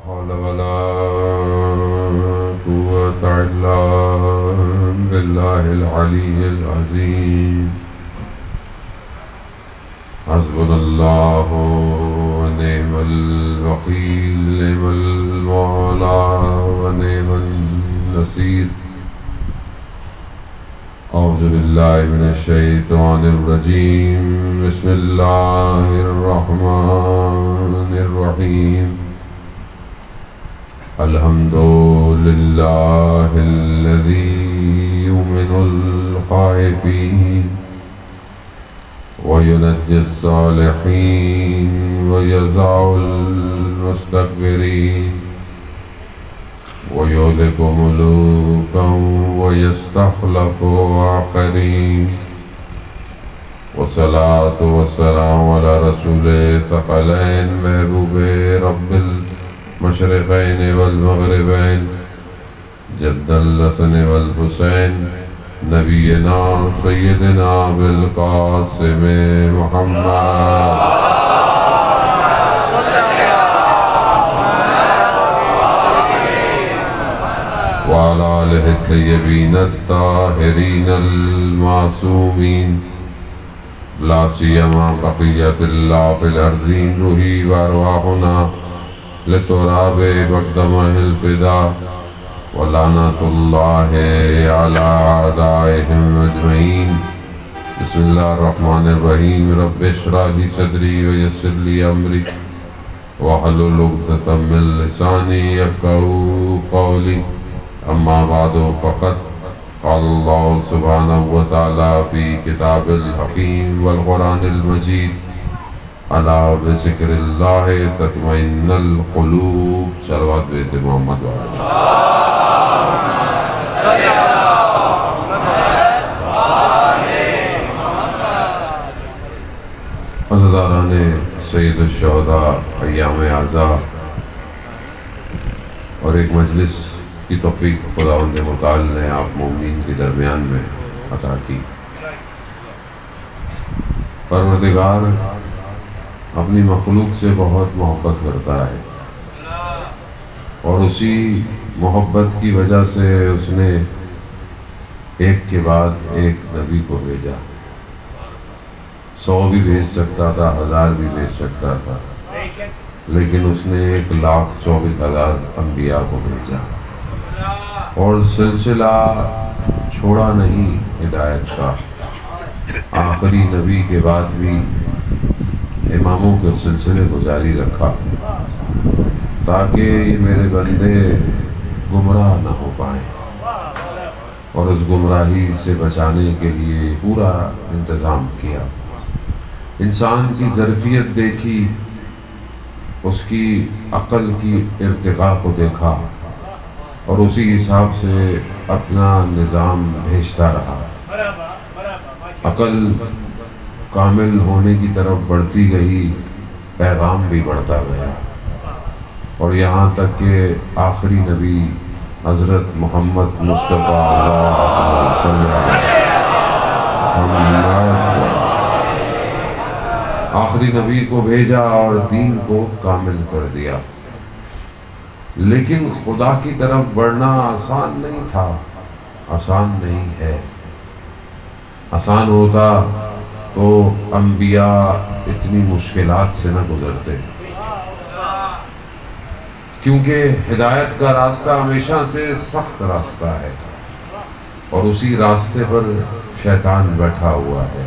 حول ولا قوة إلا بالله العلي العظيم حسبنا الله ونعم الوكيل نعم المولى ونعم النصير أعوذ بالله من الشيطان الرجيم بسم الله الرحمن الرحيم الحمد لله الذي يؤمن الخائفين وينجي الصالحين ويرزق المستكبرين ويهلك ملوكا ويستخلف آخرين والصلاة والسلام على رسول الثقلين محبوب رب المشرقين والمغربين جد الحسن والحسين نبينا سيدنا بالقاسم محمد وعلى آله الطيبين الطاهرين المعصومين لا سيما بقية الله في الأرضين روحي وأرواحنا لتراب مقدمه الفداء ولعنة الله على أعدائهم أجمعين بسم الله الرحمن الرحيم رب اشرح لي صدري ويسر لي أمري واحلل عقدة من لساني يفقهوا قولي أما بعد فقد قال الله سبحانه وتعالى في كتاب الحكيم والقرآن المجيد ألا بذكر الله تطمئن القلوب صلوات بیت محمد وعلى عزاداران سید الشہداء ایام اعزاء اور ایک مجلس کی توفیق خداوند متعال نے آپ مومنین کے درمیان میں عطا کی۔ پروردگار اپنی مخلوق سے بہت محبت کرتا ہے اور اسی محبت کی وجہ سے اس نے ایک کے بعد ایک نبی کو بھیجا۔ 100 بھی بھیج سکتا تھا، 1000 بھی بھیج سکتا تھا، لیکن اس نے 1,24,000 انبیاء کو بھیجا اور سلسلہ چھوڑا نہیں ہدایت کا۔ آخری نبی کے بعد بھی اماموں کے سلسلے کو جاری رکھا تاکہ یہ میرے بندے گمراہ نہ ہو پائیں، اور اس گمراہی سے بچانے کے لیے پورا انتظام کیا۔ انسان کی ظرفیت دیکھی، اس کی عقل کی ارتقاء کو دیکھا اور اسی حساب سے اپنا نظام بھیجتا رہا۔ عقل کامل ہونے کی طرف بڑھتی گئی، پیغام بھی بڑھتا گیا، اور یہاں تک کہ آخری نبی حضرت محمد مصطفیٰ صلی اللہ علیہ وسلم آخری نبی کو بھیجا اور دین کو کامل کر دیا۔ لیکن خدا کی طرف بڑھنا آسان نہیں تھا، آسان نہیں ہے۔ آسان ہوتا تو انبیاء اتنی مشکلات سے نہ گزرتے، کیونکہ ہدایت کا راستہ ہمیشہ سے سخت راستہ ہے اور اسی راستے پر شیطان بیٹھا ہوا ہے،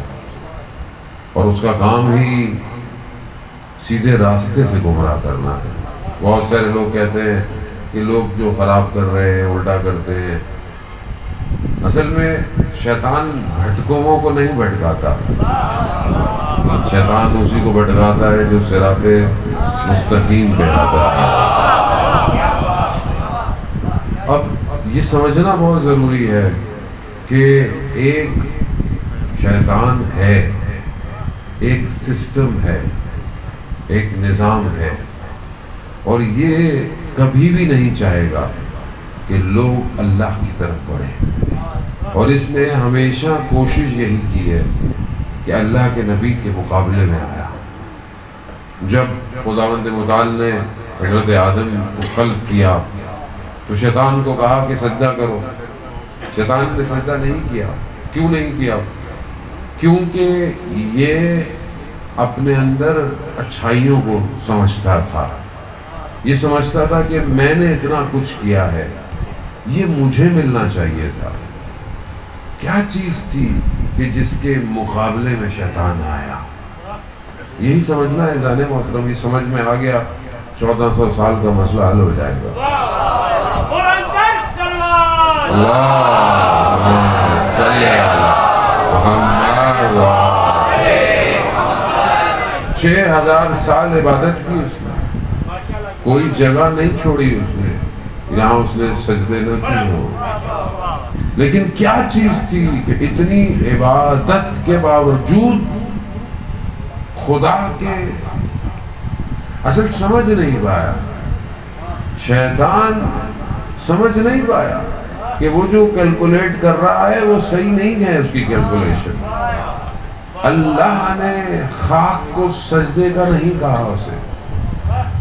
اور اس کا کام ہی سیدھے راستے سے گمراہ کرنا ہے۔ بہت سارے لوگ کہتے ہیں کہ لوگ جو خراب کر رہے ہیں الٹا کرتے ہیں، اصل میں شیطان بھٹکوں کو نہیں بھٹکاتا، شیطان اسی کو بھٹکاتا ہے جو صراط مستقیم پہ آتا ہے۔ اب یہ سمجھنا بہت ضروری ہے کہ ایک شیطان ہے، ایک سسٹم ہے، ایک نظام ہے، اور یہ کبھی بھی نہیں چاہے گا کہ لوگ اللہ کی طرف بڑھیں، اور اس نے ہمیشہ کوشش یہی کی ہے کہ اللہ کے نبی کے مقابلے میں آیا۔ جب خداوند متعال نے حضرت آدم کو خلق کیا تو شیطان کو کہا کہ سجدہ کرو، شیطان نے سجدہ نہیں کیا۔ کیوں نہیں کیا؟ کیونکہ یہ اپنے اندر اچھائیوں کو سمجھتا تھا، یہ سمجھتا تھا کہ میں نے اتنا کچھ کیا ہے، یہ مجھے ملنا چاہیے تھا۔ کیا چیز تھی کہ جس کے مقابلے میں شیطان آیا؟ یہی سمجھنا ہے جانے محترم، یہ سمجھ میں آ گیا 1400 سال کا مسئلہ حل ہو جائے گا۔ اللہم صلی علی محمد 6000 سال عبادت کی اس نے، کوئی جگہ نہیں چھوڑی اس نے یہاں اس نے سجدے نہ کی ہو۔ لیکن کیا چیز تھی کہ اتنی عبادت کے باوجود خدا کے اصل سمجھ نہیں پایا، شیطان سمجھ نہیں پایا کہ وہ جو کیلکولیٹ کر رہا ہے وہ صحیح نہیں ہے اس کی کیلکولیشن۔ اللہ نے خاک کو سجدے کا نہیں کہا اسے،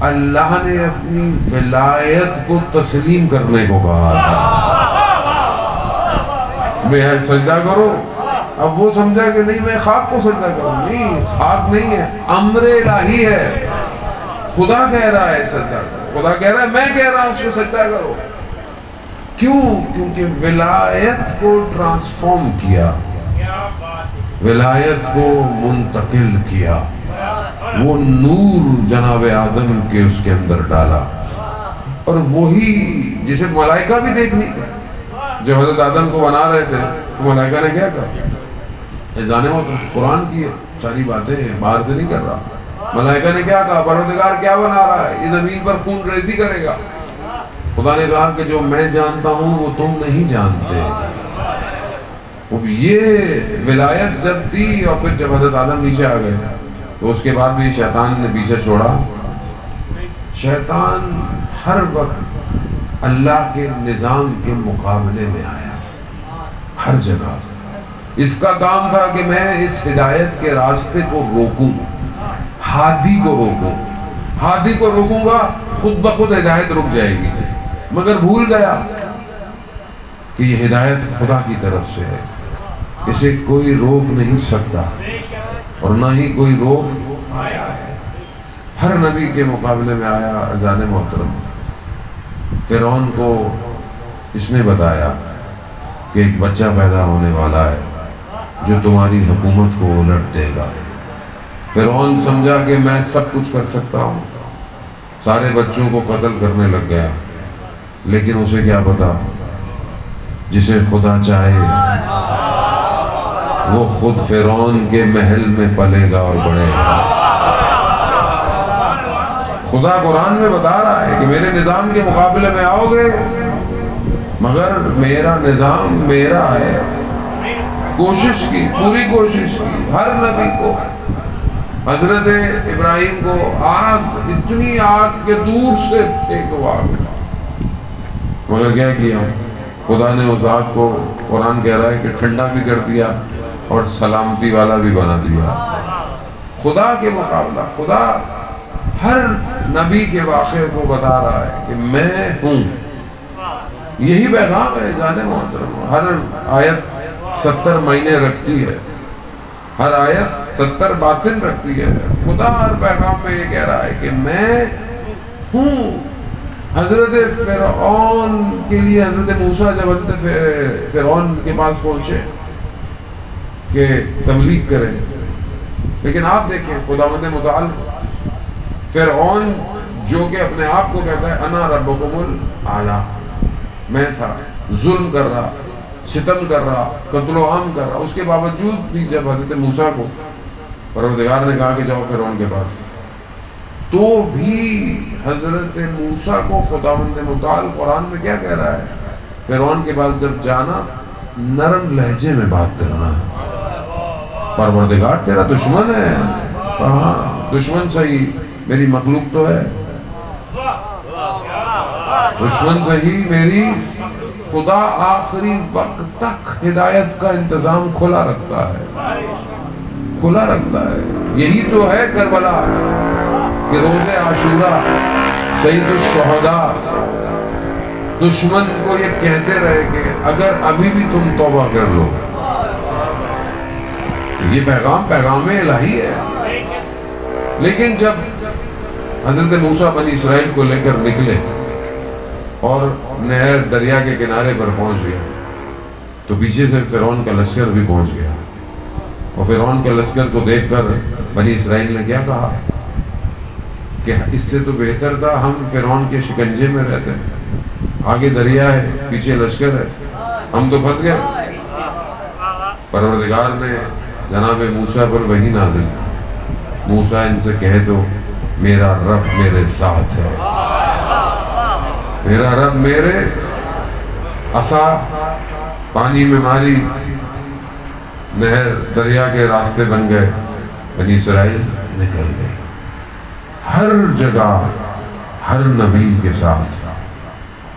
اللہ نے اپنی ولایت کو تسلیم کرنے کو کہا تھا۔ میں سجدہ کرو، اب وہ سمجھا کہ نہیں میں خاک کو سجدہ کروں، نہیں خاک نہیں ہے، امر الہی ہے، خدا کہہ رہا ہے سجدہ کرو، خدا کہہ رہا ہے میں کہہ رہا ہوں اس کو سجدہ کرو۔ کیوں؟ کیونکہ ولایت کو ٹرانسفارم کیا، ولایت کو منتقل کیا، وہ نور جناب آدم کے اس کے اندر ڈالا، اور وہی جسے ملائکہ بھی دیکھ نہیں گئے۔ جو حضرت آدم کو بنا رہے تھے تو ملائکہ نے کیا کہا؟ جانے وہ قرآن کی ساری باتیں باہر سے نہیں کر رہا۔ ملائکہ نے کیا کہا؟ پروردگار کیا بنا رہا ہے؟ یہ زمین پر خون ریزی کرے گا۔ خدا نے کہا کہ جو میں جانتا ہوں وہ تم نہیں جانتے۔ یہ ولایت جب دی اور پھر جب حضرت آدم نیچے آ گئے تو اس کے بعد بھی شیطان نے پیچھے چھوڑا۔ شیطان ہر وقت اللہ کے نظام کے مقابلے میں آیا، ہر جگہ۔ اس کا کام تھا کہ میں اس ہدایت کے راستے کو روکوں، ہادی کو روکوں، ہادی کو روکوں گا خود بخود ہدایت رک جائے گی۔ مگر بھول گیا کہ یہ ہدایت خدا کی طرف سے ہے، اسے کوئی روک نہیں سکتا اور نہ ہی کوئی روک آیا ہے۔ ہر نبی کے مقابلے میں آیا۔ اذان محترم، فرعون کو اس نے بتایا کہ ایک بچہ پیدا ہونے والا ہے جو تمہاری حکومت کو الٹ دے گا۔ فرعون سمجھا کہ میں سب کچھ کر سکتا ہوں، سارے بچوں کو قتل کرنے لگ گیا، لیکن اسے کیا پتا جسے خدا چاہے وہ خود فرعون کے محل میں پلے گا اور بڑھے گا۔ خدا قرآن میں بتا رہا ہے کہ میرے نظام کے مقابلے میں آؤ گے، مگر میرا نظام میرا ہے۔ کوشش کی، پوری کوشش کی، ہر نبی کو، حضرت ابراہیم کو آگ، اتنی آگ کے دور سے پھینکوا، مگر کیا کیا؟ خدا نے اس آگ کو، قرآن کہہ رہا ہے کہ ٹھنڈا بھی کر دیا اور سلامتی والا بھی بنا دیا۔ خدا کے مقابلہ، خدا ہر نبی کے واقعے کو بتا رہا ہے کہ میں ہوں۔ یہی پیغام ہے جانے محترم۔ ہر آیت 70 معنی رکھتی ہے، ہر آیت 70 باطن رکھتی ہے۔ خدا ہر پیغام میں یہ کہہ رہا ہے کہ میں ہوں۔ حضرت فرعون کے لیے حضرت موسیٰ جب حضرت فرعون کے پاس پہنچے کہ تبلیغ کریں، لیکن آپ دیکھیں خداوند متعال فرعون جو کہ اپنے آپ کو کہتا ہے انا ربکم الاعلیٰ، میں تھا، ظلم کر رہا، ستم کر رہا، قتل و عام کر رہا، اس کے باوجود بھی جب حضرت موسیٰ کو پروردگار نے کہا کہ جاؤ فرعون کے پاس، تو بھی حضرت موسیٰ کو خداوند متعال قرآن میں کیا کہہ رہا ہے؟ فرعون کے پاس جب جانا نرم لہجے میں بات کرنا ہے۔ پروردگار تیرا دشمن ہے، کہاں دشمن صحیح، میری مخلوق تو ہے، دشمن صحیح میری، خدا آخری وقت تک ہدایت کا انتظام کھلا رکھتا ہے، کھلا رکھتا ہے۔ یہی تو ہے کربلا کہ روز عاشورہ سید الشہداء دشمن کو یہ کہتے رہے کہ اگر ابھی بھی تم توبہ کر لو، یہ پیغام الہی ہے. لیکن جب حضرت موسیٰ بنی اسرائیل کو لے کر نکلے اور نہر دریا کے کنارے پر پہنچ گیا تو پیچھے سے فرعون کا لشکر بھی پہنچ گیا، اور فرعون کے لشکر کو دیکھ کر بنی اسرائیل نے کیا کہا کہ اس سے تو بہتر تھا ہم فرعون کے شکنجے میں رہتے، آگے دریا ہے، پیچھے لشکر ہے، ہم تو پھنس گئے. پروردگار نے جناب موسیٰ پر وحی نازل، موسیٰ ان سے کہہ دو میرا رب میرے ساتھ ہے، میرا رب میرے. عصا پانی میں ماری، نہر دریا کے راستے بن گئے، بنی اسرائیل نکل گئے. ہر جگہ ہر نبی کے ساتھ.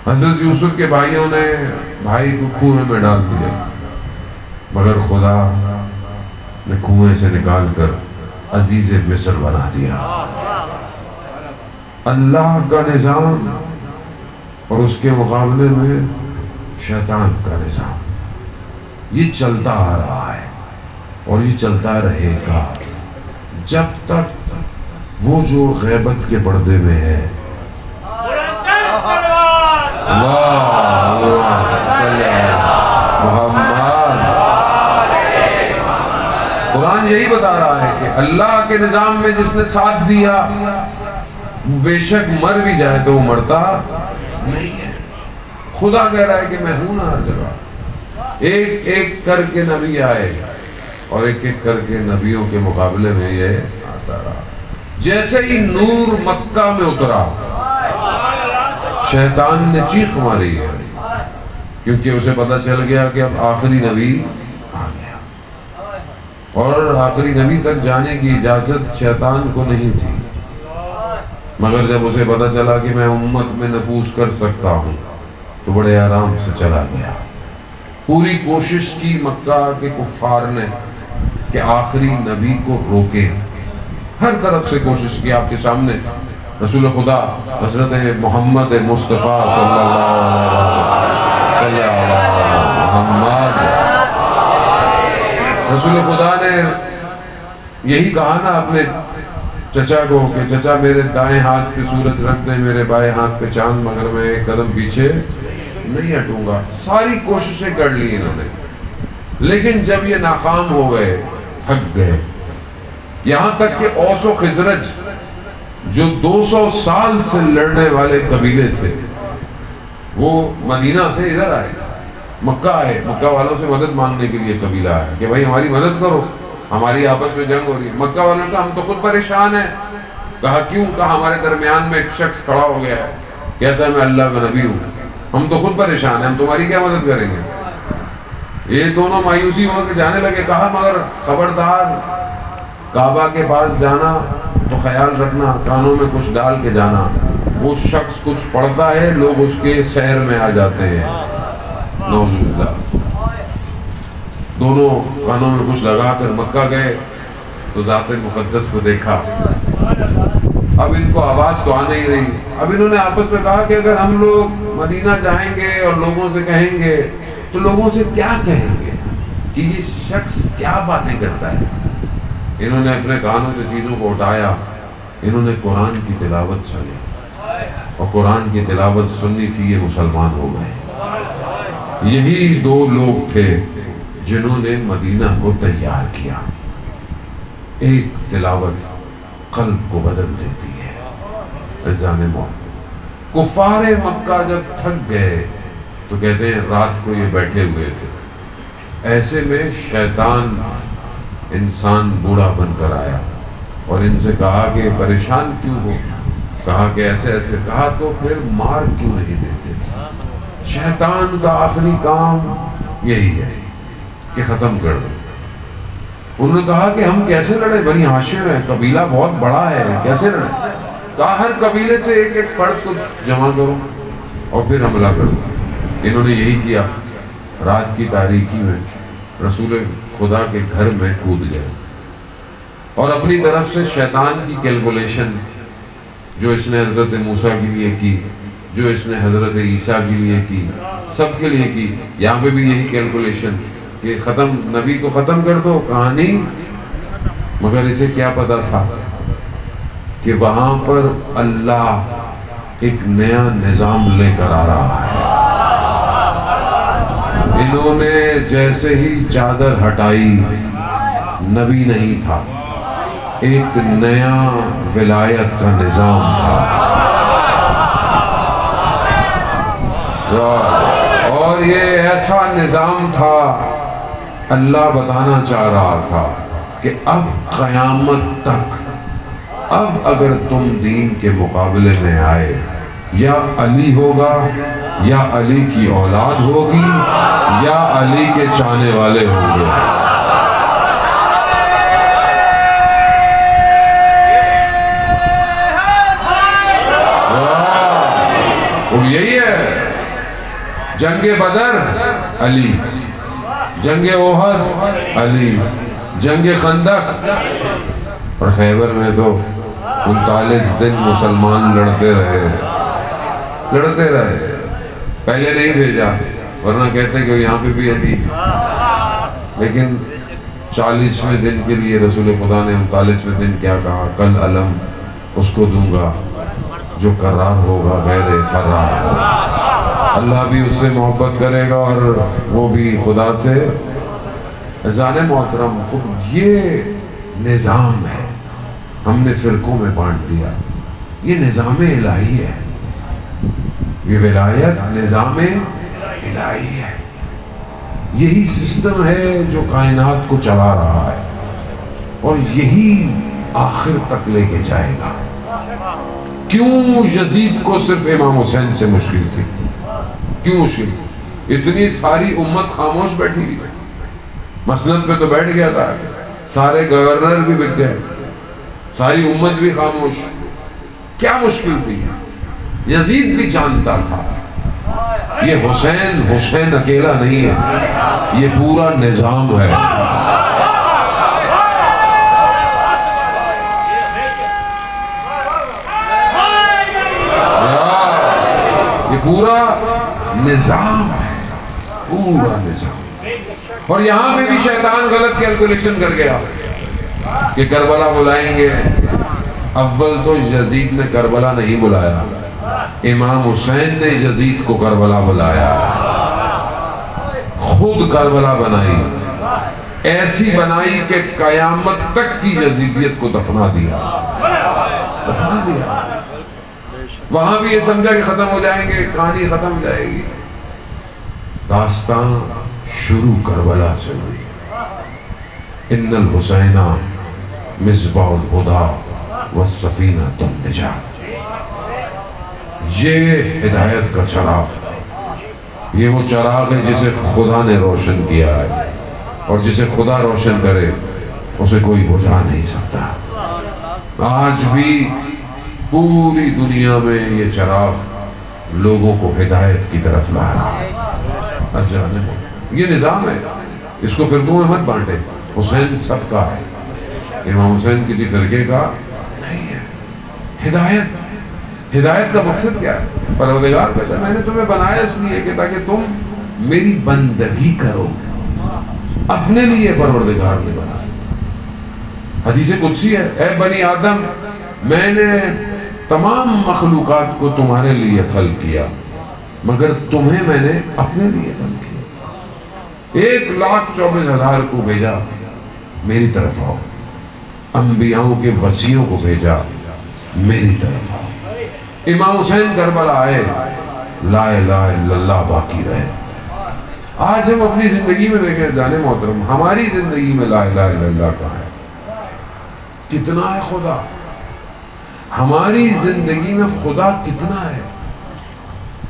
حضرت یوسف کے بھائیوں نے بھائی کو کنویں میں ڈال دیا، مگر خدا نے کنویں سے نکال کر عزیز مصر بنا دیا. اللہ کا نظام اور اس کے مقابلے میں شیطان کا نظام، یہ چلتا آ رہا ہے اور یہ چلتا رہے گا جب تک وہ جو غیبت کے پردے میں ہے. قرآن یہی بتا رہا ہے کہ اللہ کے نظام میں جس نے ساتھ دیا بے شک مر بھی جائے تو وہ مرتا نہیں ہے. خدا کہہ رہا ہے کہ میں ہوں نا ہر جگہ. ایک ایک کر کے نبی آئے اور ایک ایک کر کے نبیوں کے مقابلے میں یہ آتا رہا. جیسے ہی نور مکہ میں اترا شیطان نے چیخ ماری ہے، کیونکہ اسے پتہ چل گیا کہ اب آخری نبی آ گیا، اور آخری نبی تک جانے کی اجازت شیطان کو نہیں تھی. مگر جب اسے پتہ چلا کہ میں امت میں نفوذ کر سکتا ہوں تو بڑے آرام سے چلا گیا. پوری کوشش کی مکہ کے کفار نے کہ آخری نبی کو روکے، ہر طرف سے کوشش کی. آپ کے سامنے رسول خدا حضرت محمد مصطفیٰ صلی اللہ علیہ محمد رسول خدا نے یہی کہا نا اپنے چچا کو کہ چچا میرے دائیں ہاتھ پہ سورج رکھ دیں، میرے بائیں ہاتھ پہ چاند، مگر میں ایک قدم پیچھے نہیں ہٹوں گا. ساری کوششیں کر لی انہوں نے، لیکن جب یہ ناکام ہو گئے، تھک گئے. یہاں تک کہ اوس و خزرج جو 200 سال سے لڑنے والے قبیلے تھے وہ مدینہ سے ادھر آئے، مکہ آئے، مکہ والوں سے مدد مانگنے کے لیے قبیلہ آئے کہ بھائی ہماری مدد کرو، ہماری آپس میں جنگ ہو رہی ہے. مکہ والوں نے کہا ہم تو خود پریشان ہیں. کہا کیوں؟ کہا ہمارے درمیان میں ایک شخص کھڑا ہو گیا ہے، کہتا ہے میں اللہ کا نبی ہوں، ہم تو خود پریشان ہیں، ہم تمہاری کیا مدد کریں گے. یہ دونوں مایوسی ہو کے جانے لگے. کہا مگر خبردار، کعبہ کے پاس جانا تو خیال رکھنا کانوں میں کچھ ڈال کے جانا، وہ شخص کچھ پڑھتا ہے لوگ اس کے شہر میں آ جاتے ہیں. نعوذ باللہ. دونوں کانوں میں کچھ لگا کر مکہ گئے تو ذات مقدس کو دیکھا. اب ان کو آواز تو آ نہیں رہی. اب انہوں نے آپس میں کہا کہ اگر ہم لوگ مدینہ جائیں گے اور لوگوں سے کہیں گے تو لوگوں سے کیا کہیں گے کہ یہ شخص کیا باتیں کرتا ہے. انہوں نے اپنے کانوں سے چیزوں کو اٹھایا، انہوں نے قرآن کی تلاوت سنی اور قرآن کی تلاوت سننی تھی، یہ مسلمان ہو گئے. یہی دو لوگ تھے جنہوں نے مدینہ کو تیار کیا. ایک تلاوت قلب کو بدل دیتی ہے. عزیزان موت، کفار مکہ جب تھک گئے تو کہتے ہیں رات کو یہ بیٹھے ہوئے تھے، ایسے میں شیطان انسان بوڑھا بن کر آیا اور ان سے کہا کہ پریشان کیوں ہو؟ کہا کہ ایسے ایسے. کہا تو پھر مار کیوں نہیں دیتے؟ شیطان کا آخری کام یہی ہے کہ ختم کر دو. انہوں نے کہا کہ ہم کیسے لڑیں؟ بنی ہاشم ہے، قبیلہ بہت بڑا ہے، کیسے لڑیں؟ کہا ہر قبیلے سے ایک ایک فرد کو جمع کرو اور پھر حملہ کرو. انہوں نے یہی کیا. رات کی تاریکی میں رسول خدا کے گھر میں کود گئے اور اپنی طرف سے شیطان کی کیلکولیشن جو اس نے حضرت موسیٰ کے لیے کی، جو اس نے حضرت عیسیٰ کے لیے کی، سب کے لیے کی۔ یہاں پہ بھی یہی کیلکولیشن کہ ختم، نبی کو ختم کر دو کہانی، مگر اسے کیا پتا تھا کہ وہاں پر اللہ ایک نیا نظام لے کر آ رہا ہے۔ انہوں نے جیسے ہی چادر ہٹائی، نبی نہیں تھا، ایک نیا ولایت کا نظام تھا، اور یہ ایسا نظام تھا، اللہ بتانا چاہ رہا تھا کہ اب قیامت تک، اب اگر تم دین کے مقابلے میں آئے، یا علی ہوگا، یا علی کی اولاد ہوگی، یا علی کے چاہنے والے ہوں گے۔ یہی ہے جنگ بدر علی، جنگ احد علی، جنگ خندق، اور خیبر میں تو 39 دن مسلمان لڑتے رہے، پہلے نہیں بھیجا، ورنہ کہتے ہیں کہ یہاں پہ بھی علی، لیکن 40ویں دن کے لیے رسول خدا نے 39ویں دن کیا کہا؟ کل علم اس کو دوں گا جو قرار ہوگا غیر فرار ہوگا۔ اللہ بھی اس سے محبت کرے گا اور وہ بھی خدا سے۔ عزیزان محترم، یہ نظام ہے، ہم نے فرقوں میں بانٹ دیا، یہ نظام الہی ہے، یہ ولایت نظام الہی ہے، یہی سسٹم ہے جو کائنات کو چلا رہا ہے، اور یہی آخر تک لے کے جائے گا۔ کیوں یزید کو صرف امام حسین سے مشکل تھی؟ کیوں مشکل تھی؟ اتنی ساری امت خاموش بیٹھی ہوئی، مسند پہ تو بیٹھ گیا تھا، سارے گورنر بھی بک گئے، ساری امت بھی خاموش، کیا مشکل تھی؟ یزید بھی جانتا تھا یہ حسین اکیلا نہیں ہے، یہ پورا نظام ہے۔ یہ پورا نظام ہے، پورا نظام۔ اور یہاں پہ بھی شیطان غلط کیلکولیشن کر گیا کہ کربلا بلائیں گے۔ اول تو یزید نے کربلا نہیں بلایا، امام حسین نے یزید کو کربلا بلایا، خود کربلا بنائی، ایسی بنائی کہ قیامت تک کی یزیدیت کو دفنا دیا۔ وہاں بھی یہ سمجھا کہ ختم ہو جائیں گے، کہانی ختم ہو جائے گی۔ داستان شروع کربلا سے ہوئی۔ ان الحسین مصباح الہدی والسفینۃ النجات، یہ ہدایت کا چراغ، یہ وہ چراغ ہے جسے خدا نے روشن کیا ہے، اور جسے خدا روشن کرے اسے کوئی بجھا نہیں سکتا۔ آج بھی پوری دنیا میں یہ چراغ لوگوں کو ہدایت کی طرف لا رہا ہے۔ یہ نظام ہے، اس کو فرقوں میں مت بانٹے۔ حسین سب کا ہے، امام حسین کسی فرقے کا نہیں ہے۔ ہدایت کا مقصد کیا ہے؟ پروردگار کہتا ہے میں نے تمہیں بنایا اس لیے کہ تاکہ تم میری بندگی کرو، اپنے لیے پروردگار نے بنایا۔ حدیث قدسی ہے، اے بنی آدم، میں نے تمام مخلوقات کو تمہارے لیے خلق کیا، مگر تمہیں میں نے اپنے لیے خلق کیا۔ 1,24,000 کو بھیجا میری طرف آؤ، انبیاءوں کے وصیوں کو بھیجا میری طرف آؤ۔ امام حسین کربلا آئے، لا الہ الا اللہ باقی رہے۔ آج ہم اپنی زندگی میں دیکھیں جانے محترم، ہماری زندگی میں لا الہ الا اللہ کہاں ہے؟ کتنا ہے خدا؟ ہماری زندگی میں خدا کتنا ہے؟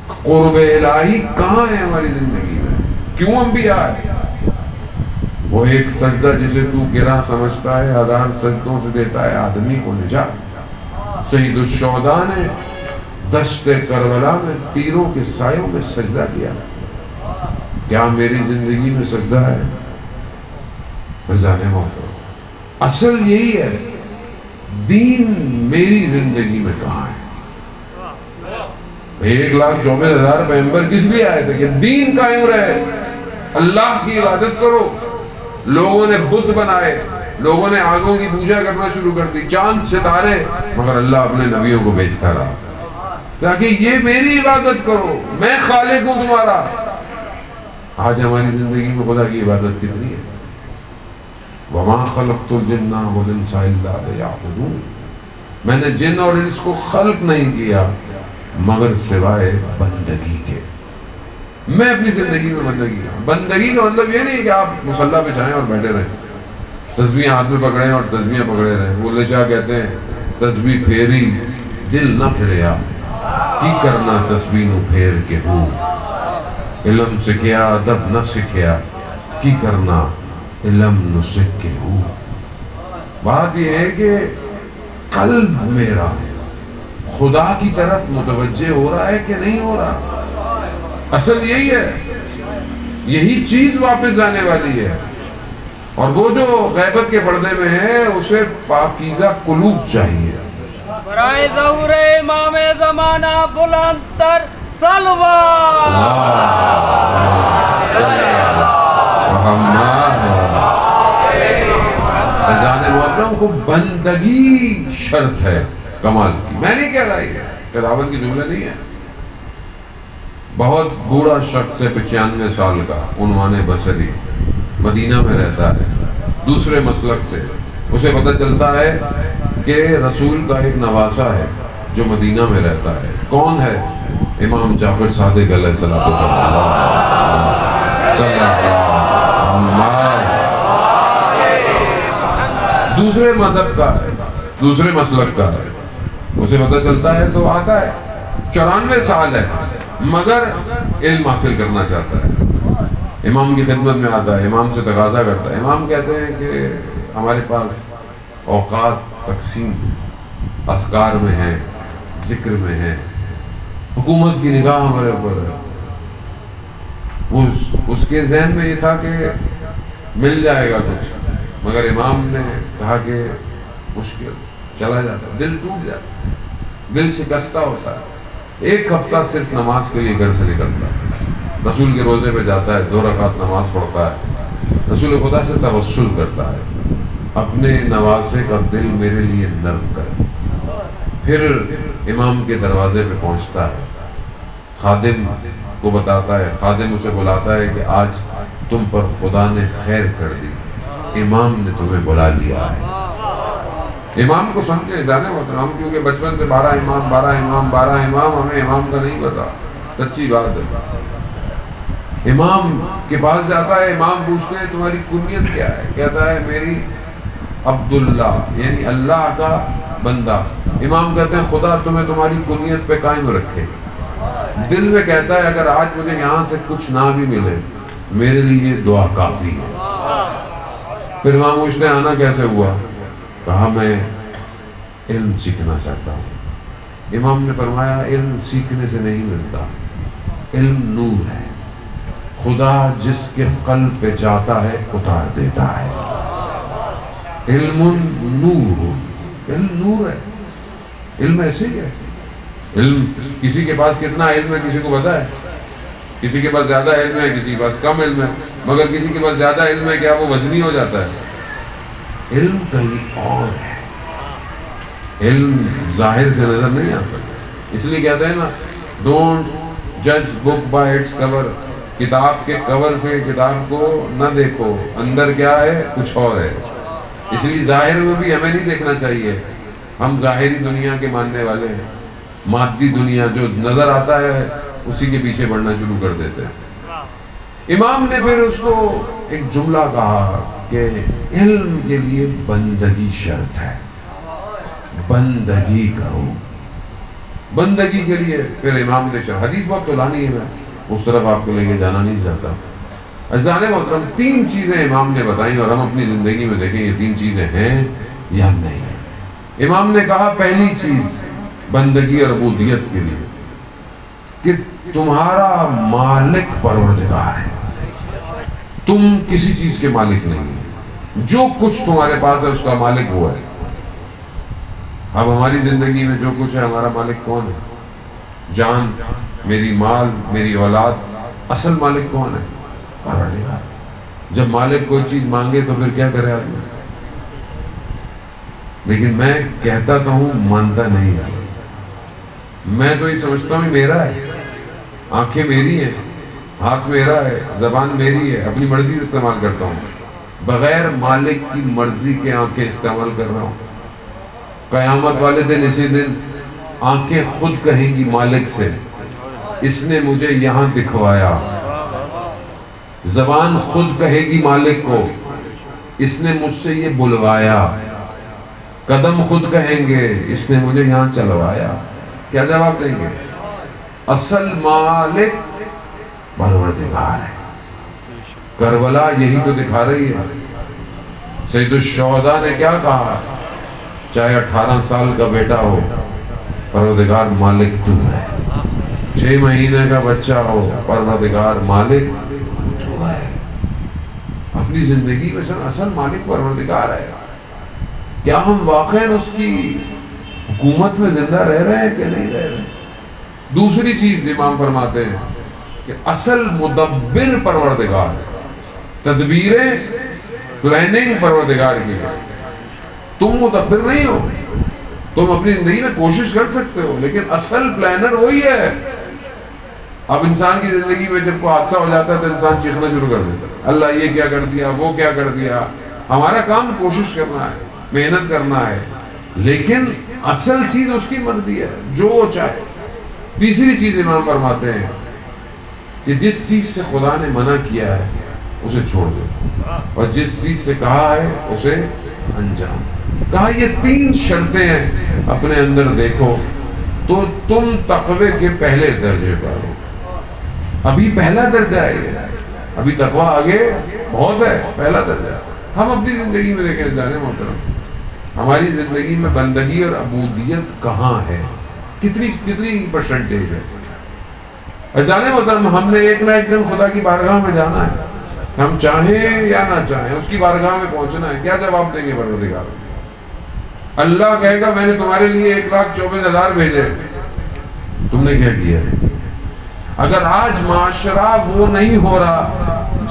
قرب الہی کہاں ہے ہماری زندگی میں؟ کیوں انبیاء ہے؟ وہ ایک سجدہ جسے تو گرہ سمجھتا ہے 1000 سجدوں سے دیتا ہے آدمی کو نجات۔ سید الشہداء نے دشت کربلا میں تیروں کے سایوں میں سجدہ کیا۔ کیا میری زندگی میں سجدہ ہے؟ بزانے محترم، اصل یہی ہے، دین میری زندگی میں کہاں ہے؟ 1,24,000 پیغمبر کس لیے آئے تھے کہ دین قائم رہے، اللہ کی عبادت کرو۔ لوگوں نے بت بنائے، لوگوں نے آگوں کی پوجا کرنا شروع کر دی، چاند ستارے، مگر اللہ اپنے نبیوں کو بھیجتا رہا تاکہ یہ میری عبادت کرو، میں خالق ہوں تمہارا۔ آج ہماری زندگی میں خدا کی عبادت کتنی ہے؟ وَمَا خَلَقْتُ الْجِنَّ وَالْإِنسَ إِلَّا لِيَعْبُدُونِ، میں نے جن اور انس کو خلق نہیں کیا مگر سوائے بندگی کے۔ میں اپنی زندگی میں بندگی کا مطلب یہ نہیں کہ آپ مصلی پہ جائیں اور بیٹھے رہیں، تسبیح ہاتھ میں پکڑیں اور تسبیحیں پکڑے رہیں۔ بولے شاہ کہتے ہیں تسبیح پھیری دل نہ پھریا، کی کرنا تسبیح نو پھیر کے ہوں، علم سکھیا ادب نہ سکھیا، کی کرنا علم نو سکھ کے ہوں۔ بات یہ ہے کہ قلب میرا خدا کی طرف متوجہ ہو رہا ہے کہ نہیں ہو رہا؟ اصل یہی ہے، یہی چیز واپس آنے والی ہے، اور وہ جو غیبت کے پردے میں ہے اسے پاکیزہ قلوب چاہیے۔ برائے ظہور امام زمانہ بلند تر صلوات اذان محترم کو بندگی شرط ہے کمال کی۔ میں نہیں کہہ رہا یہ کتابت کی جملے نہیں ہے۔ بہت بوڑھا شخص ہے 95 سال کا، عنوان بصری، مدینہ میں رہتا ہے، دوسرے مسلک سے اسے پتہ چلتا ہے کہ رسول کا ایک نواسہ ہے جو مدینہ میں رہتا ہے۔ کون ہے؟ امام جعفر صادق علیہ السلام۔ دوسرے مذہب کا ہے، دوسرے مسلک کا ہے، اسے پتہ چلتا ہے تو آتا ہے۔ 94 سال ہے مگر علم حاصل کرنا چاہتا ہے، امام کی خدمت میں آتا ہے، امام سے تقاضا کرتا ہے۔ امام کہتے ہیں کہ ہمارے پاس اوقات تقسیم اذکار میں ہے، ذکر میں ہے، حکومت کی نگاہ ہمارے اوپر ہے۔ اس کے ذہن میں یہ تھا کہ مل جائے گا کچھ، مگر امام نے کہا کہ مشکل، چلا جاتا ہے، دل ٹوٹ جاتا ہے، دل شکستہ ہوتا ہے۔ 1 ہفتہ صرف نماز کے لیے گھر سے نکلتا ہے، رسول کے روزے پہ جاتا ہے، 2 رکعت نماز پڑھتا ہے، رسول خدا سے توسل کرتا ہے، اپنے نواسے کا دل میرے لیے نرم کر۔ پھر امام کے دروازے پہ پہنچتا ہے، خادم کو بتاتا ہے، خادم اسے بلاتا ہے کہ آج تم پر خدا نے خیر کر دی، امام نے تمہیں بلا لیا ہے۔ امام کو سمجھے جانے محترم، کیونکہ بچپن سے 12 امام، ہمیں امام کا نہیں پتا، سچی بات ہے۔ امام کے پاس جاتا ہے، امام پوچھتے ہیں تمہاری کنیت کیا ہے؟ کہتا ہے میری عبداللہ، یعنی اللہ کا بندہ۔ امام کہتے ہیں خدا تمہیں تمہاری کنیت پہ قائم رکھے۔ دل میں کہتا ہے اگر آج مجھے یہاں سے کچھ نہ بھی ملے میرے لیے دعا کافی ہے۔ پھر امام پوچھتے ہیں آنا کیسے ہوا؟ کہا میں علم سیکھنا چاہتا ہوں۔ امام نے فرمایا علم سیکھنے سے نہیں ملتا، علم نور ہے، خدا جس کے قلب پہ جاتا ہے اتار دیتا ہے۔ علم نور، علم نور ہے، علم ایسے ہی ہے۔ علم کسی کے پاس کتنا علم ہے کسی کو پتا ہے؟ کسی کے پاس زیادہ علم ہے، کسی کے پاس کم علم ہے، مگر کسی کے پاس زیادہ علم ہے کیا وہ وزنی ہو جاتا ہے؟ علم کہیں اور ہے، علم ظاہر سے نظر نہیں آتا، اس لیے کہتے ہیں نا ڈونٹ جج بک بائی اٹس کور، کتاب کے کور سے کتاب کو نہ دیکھو، اندر کیا ہے کچھ اور ہے۔ اس لیے ظاہر میں بھی ہمیں نہیں دیکھنا چاہیے، ہم ظاہری دنیا کے ماننے والے ہیں، مادی دنیا جو نظر آتا ہے اسی کے پیچھے بڑھنا شروع کر دیتے ہیں۔ امام نے پھر اس کو ایک جملہ کہا کہ علم کے لیے بندگی شرط ہے، بندگی کرو، بندگی کے لیے۔ پھر امام نے شرط، حدیث بہت طولانی ہے، میں اس طرف آپ کو لے کے جانا نہیں چاہتا۔ عزیزان محترم 3 چیزیں امام نے بتائیں اور ہم اپنی زندگی میں دیکھیں یہ 3 چیزیں ہیں یا نہیں۔ امام نے کہا پہلی چیز بندگی اور عبودیت کے لیے کہ تمہارا مالک پروردگار ہے، تم کسی چیز کے مالک نہیں، جو کچھ تمہارے پاس ہے اس کا مالک وہ ہے۔ اب ہماری زندگی میں جو کچھ ہے ہمارا مالک کون ہے؟ جان، میری مال، میری اولاد، اصل مالک کون ہے؟ پروردگار۔ جب مالک کوئی چیز مانگے تو پھر کیا کرے آدمی؟ لیکن میں کہتا تو ہوں، مانتا نہیں ہے۔ میں تو یہ سمجھتا ہوں میرا ہے، آنکھیں میری ہیں، ہاتھ میرا ہے، زبان میری ہے، اپنی مرضی سے استعمال کرتا ہوں، بغیر مالک کی مرضی کے آنکھیں استعمال کر رہا ہوں۔ قیامت والے دن، اسی دن آنکھیں خود کہیں گی مالک سے، اس نے مجھے یہاں دکھوایا۔ زبان خود کہے گی مالک کو، اس نے مجھ سے یہ بلوایا۔ قدم خود کہیں گے، اس نے مجھے یہاں چلوایا۔ کیا جواب دیں گے؟ اصل مالک پروردگار ہے۔ کربلا یہی تو دکھا رہی ہے۔ سید الشہداء نے کیا کہا؟ چاہے 18 سال کا بیٹا ہو، پروردگار مالک تو ہے۔ 6 مہینے کا بچہ ہو، پروردگار مالک تو ہے۔ اپنی زندگی میں اصل مالک پروردگار ہے۔ کیا ہم واقعاً اس کی حکومت میں زندہ رہ رہے ہیں کہ نہیں رہ رہے ہیں؟ دوسری چیز امام فرماتے ہیں کہ اصل مدبر پروردگار ہے۔ تدبیریں، پلاننگ پروردگار کی ہے۔ تم مدبر نہیں ہو، تم اپنی زندگی میں کوشش کر سکتے ہو، لیکن اصل پلانر وہی ہے۔ اب انسان کی زندگی میں جب کوئی حادثہ ہو جاتا ہے تو انسان چیخنا شروع کر دیتا ہے، اللہ یہ کیا کر دیا، وہ کیا کر دیا۔ ہمارا کام کوشش کرنا ہے، محنت کرنا ہے، لیکن اصل چیز اس کی مرضی ہے، جو وہ چاہے۔ تیسری چیز امام فرماتے ہیں کہ جس چیز سے خدا نے منع کیا ہے اسے چھوڑ دو، اور جس چیز سے کہا ہے اسے انجام۔ کہا یہ 3 شرطیں ہیں، اپنے اندر دیکھو تو تم تقوی کے پہلے درجے پر ہو۔ ابھی پہلا درجہ ہے یہ، ابھی تقوی آگے بہت ہے، پہلا درجہ۔ ہم اپنی زندگی میں دیکھیں جانے محترم، ہماری زندگی میں بندگی اور عبودیت کہاں ہے؟ کتنی پرسنٹیج ہے؟ جانے محترم، ہم نے ایک نہ ایک دن خدا کی بارگاہ میں جانا ہے، ہم چاہیں یا نہ چاہیں، اس کی بارگاہ میں پہنچنا ہے۔ کیا جواب دیں گے پروردگار؟ اللہ کہے گا میں نے تمہارے لیے 1,24,000 بھیجے، تم نے کیا کیا؟ اگر آج معاشرہ وہ نہیں ہو رہا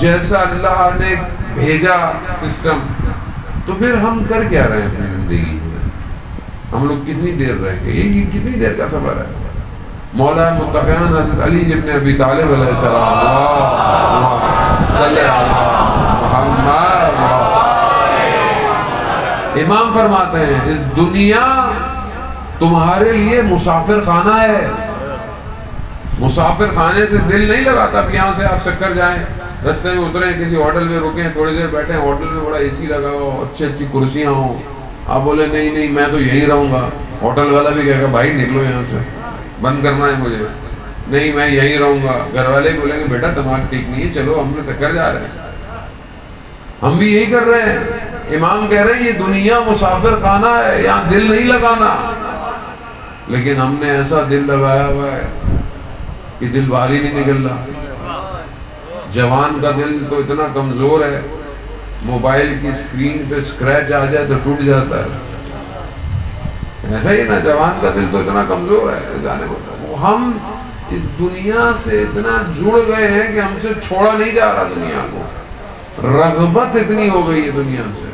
جیسا اللہ نے بھیجا سسٹم، تو پھر ہم کر کیا رہے ہیں اپنی زندگی میں؟ ہم لوگ کتنی دیر رہیں گے؟ یہ کتنی دیر کا سفر ہے؟ مولا متقین حضرت علی ابن ابی طالب علیہ السلام، اللہ صلی اللہ محمد، امام فرماتے ہیں اس دنیا تمہارے لیے مسافر خانہ ہے۔ مسافر خانے سے دل نہیں لگاتا۔ اب یہاں سے آپ چکر جائیں، رستے میں اتریں، کسی ہوٹل میں رکیں، تھوڑی دیر بیٹھیں، ہوٹل میں بڑا اے سی لگا ہو، اچھی کرسیاں ہوں، آپ بولے نہیں میں تو یہیں رہوں گا، ہوٹل والا بھی کہے گا بھائی نکلو یہاں سے، بند کرنا ہے مجھے، نہیں میں یہیں رہوں گا۔ گھر والے بولیں گے بیٹا دماغ ٹھیک نہیں ہے، چلو ہم نے چکر جا رہے ہیں۔ ہم بھی یہی کر رہے ہیں۔ امام کہہ رہے ہیں یہ دنیا مسافر خانہ ہے، یہاں دل نہیں لگانا، لیکن ہم نے ایسا دل لگایا ہوا ہے کہ دل باہر ہی نہیں نکل رہا۔ جوان کا دل تو اتنا کمزور ہے، موبائل کی اسکرین پہ اسکریچ آ جائے تو ٹوٹ جاتا ہے، ایسا ہی نا، جوان کا دل تو اتنا کمزور ہے۔ جانے کو ہم اس دنیا سے اتنا جڑ گئے ہیں کہ ہم سے چھوڑا نہیں جا رہا دنیا کو، رغبت اتنی ہو گئی ہے دنیا سے،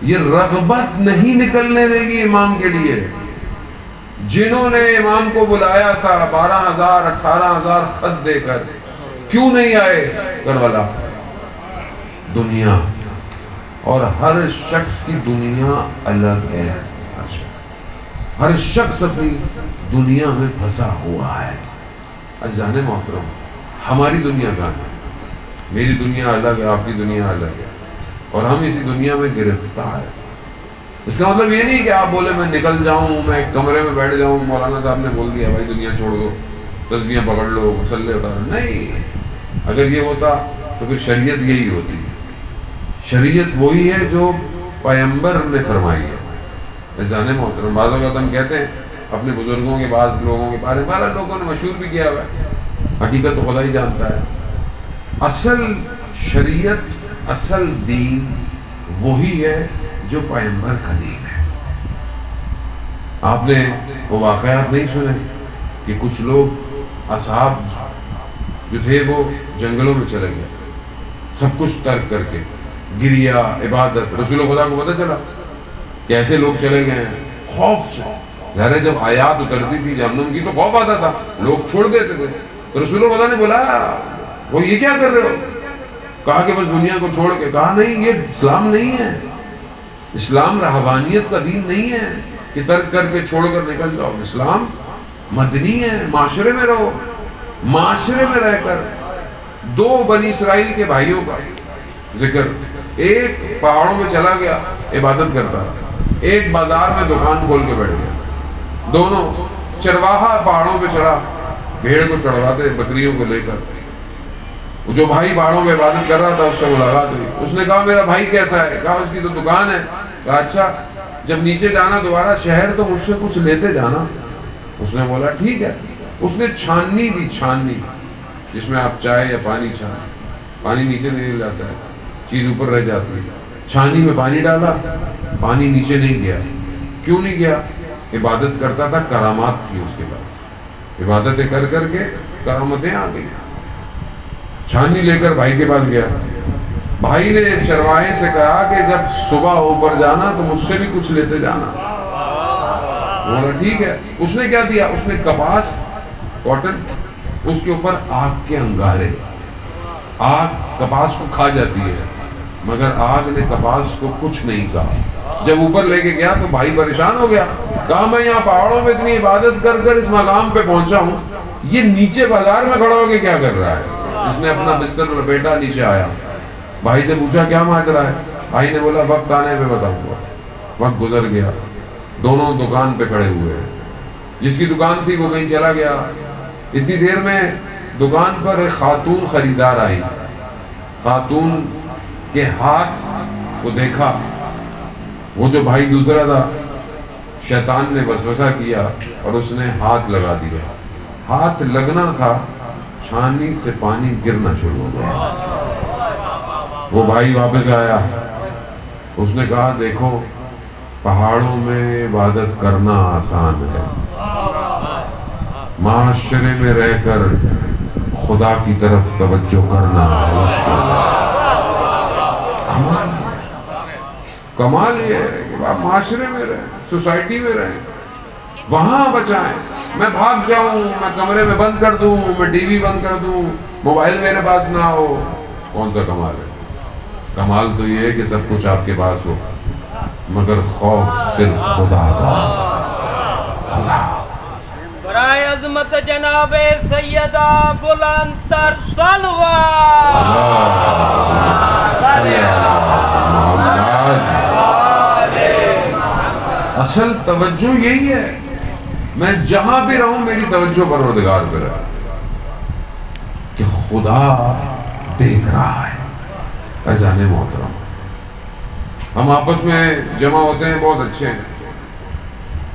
یہ رغبت نہیں نکلنے دے گی امام کے لیے۔ جنہوں نے امام کو بلایا تھا 12,000 18,000 خط دے کر، کیوں نہیں آئے؟ کربلا، دنیا، اور ہر شخص کی دنیا الگ ہے، ہر شخص اپنی دنیا میں پھنسا ہوا ہے۔ عزیزان محترم، ہماری دنیا کہاں ہے؟ میری دنیا الگ ہے، آپ کی دنیا الگ ہے، اور ہم اسی دنیا میں گرفتار ہیں۔ اس کا مطلب یہ نہیں کہ آپ بولے میں نکل جاؤں، میں ایک کمرے میں بیٹھ جاؤں، مولانا صاحب نے بول دیا بھائی دنیا چھوڑ دو، تسبیحاں پکڑ لو، مسلے اتارو، نہیں۔ اگر یہ ہوتا تو پھر شریعت یہی ہوتی۔ شریعت وہی ہے جو پیغمبر نے فرمائی ہے۔ عزیزان محترم، بعض اوقات ہم کہتے ہیں اپنے بزرگوں کے، بعض لوگوں کے بارے میں، بعض لوگوں نے مشہور بھی کیا ہوا ہے، حقیقت تو خدا ہی جانتا ہے۔ اصل شریعت، اصل دین وہی ہے جو پیغمبر کا دین ہے۔ آپ نے وہ واقعات نہیں سنے کہ کچھ لوگ اصحاب جو تھے وہ جنگلوں میں چلے گئے، سب کچھ ترک کر کے، گریا، عبادت. رسول خدا کو پتہ چلا کہ ایسے لوگ چلے گئے ہیں، خوف سے. ظاہر جب آیات اترتی تھی جہنم کی تو خوف آتا تھا، لوگ چھوڑ دیتے تھے. تو رسول خدا نے بولا وہ یہ کیا کر رہے ہو؟ کہا کہ بس دنیا کو چھوڑ کے. کہا نہیں، یہ اسلام نہیں ہے. اسلام رہبانیت کا دین نہیں ہے کہ ترک کر کے چھوڑ کر نکل جاؤ. اسلام مدنی ہے، معاشرے میں رہو. معاشرے میں رہ کر دو بنی اسرائیل کے بھائیوں کا ذکر، ایک پہاڑوں میں چلا گیا عبادت کرتا، ایک بازار میں دکان کھول کے بیٹھ گیا. دونوں چرواہا پہاڑوں پہ چڑھا بھیڑ کو چڑھواتے بکریوں کو لے کر. جو بھائی پہاڑوں میں عبادت کر رہا تھا اس سے ملاقات ہوئی. اس نے کہا میرا بھائی کیسا ہے؟ کہا اس کی تو دکان ہے. کہا اچھا جب نیچے جانا دوبارہ شہر تو مجھ سے کچھ لیتے جانا. اس نے بولا ٹھیک ہے. اس نے چھاننی دی، چھاننی جس میں آپ چائے یا پانی چھان، پانی نیچے نہیں جاتا ہے، چیز اوپر رہ جاتی ہے. چھانی میں پانی ڈالا، پانی نیچے نہیں گیا. کیوں نہیں گیا؟ عبادت کرتا تھا، کرامات تھی اس کے پاس، عبادتیں کر کر کے کرامتیں آ گئی. چھانی لے کر بھائی کے پاس گیا. بھائی نے چرواہے سے کہا کہ جب صبح اوپر جانا تو مجھ سے بھی کچھ لیتے جانا. بولا ٹھیک ہے. اس نے کیا دیا؟ اس نے کپاس، کاٹن، اس کے اوپر آگ کے انگارے. آگ کپاس کو کھا جاتی ہے مگر آگ نے کپاس کو کچھ نہیں کہا. جب اوپر لے کے گیا تو بھائی پریشان ہو گیا. کہا میں یہاں پہاڑوں میں اتنی عبادت کر کر اس مقام پہ پہنچا ہوں، یہ نیچے بازار میں کھڑا ہو کے کیا کر رہا ہے؟ اس نے اپنا بستر لپیٹا، نیچے آیا. بھائی سے پوچھا کیا ماجرا ہے؟ بھائی نے بولا وقت آنے پہ بتاؤں گا. وقت گزر گیا، دونوں دکان پہ کھڑے ہوئے ہیں. جس کی دکان تھی وہ کہیں چلا گیا. اتنی دیر میں دکان پر ایک خاتون خریدار آئی. خاتون کے ہاتھ کو دیکھا. وہ جو بھائی دوسرا تھا، شیطان نے وسوسہ کیا اور اس نے ہاتھ لگا دیا. ہاتھ لگنا تھا، چھانی سے پانی گرنا شروع ہو گیا. وہ بھائی واپس آیا. اس نے کہا دیکھو پہاڑوں میں عبادت کرنا آسان ہے، معاشرے میں رہ کر خدا کی طرف توجہ کرنا مشکل ہے. کمال یہ ہے کہ آپ معاشرے میں رہیں، سوسائٹی میں رہیں، وہاں بچائیں. میں بھاگ جاؤں، میں کمرے میں بند کر دوں، میں ٹی وی بند کر دوں، موبائل میرے پاس نہ ہو، کون سا کمال ہے؟ کمال تو یہ ہے کہ سب کچھ آپ کے پاس ہو مگر خوف صرف خدا کا. برائے عظمت جناب سیدہ بلند تر صلوات. اصل توجہ یہی ہے. میں جہاں بھی رہوں میری توجہ پروردگار پہ رہے کہ خدا دیکھ رہا ہے. عزیزان محترم، ہم آپس میں جمع ہوتے ہیں، بہت اچھے ہیں،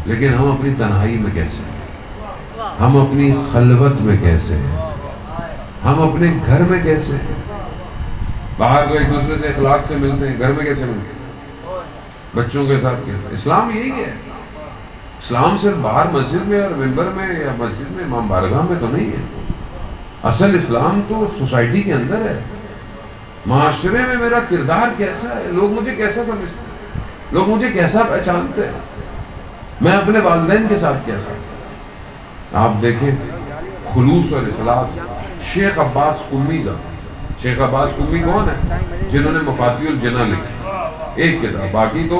لیکن ہم اپنی تنہائی میں کیسے ہیں؟ ہم اپنی خلوت میں کیسے ہیں؟ ہم اپنے گھر میں کیسے ہیں؟ باہر تو ایک دوسرے سے اخلاق سے ملتے ہیں، گھر میں کیسے ملتے ہیں؟ بچوں کے ساتھ کیسے؟ اسلام یہی ہے. اسلام صرف باہر مسجد میں اور ممبر میں یا مسجد میں امام بارگاہ میں تو نہیں ہے. اصل اسلام تو سوسائٹی کے اندر ہے. معاشرے میں میرا کردار کیسا ہے؟ لوگ مجھے کیسا سمجھتے ہیں؟ لوگ مجھے کیسا پہچانتے ہیں؟ میں اپنے والدین کے ساتھ کیسا؟ آپ دیکھیں خلوص اور اخلاص شیخ عباس قمی کا. شیخ عباس قمی کون ہے؟ جنہوں نے مفاتیح الجنہ لکھی، ایک کتاب. باقی تو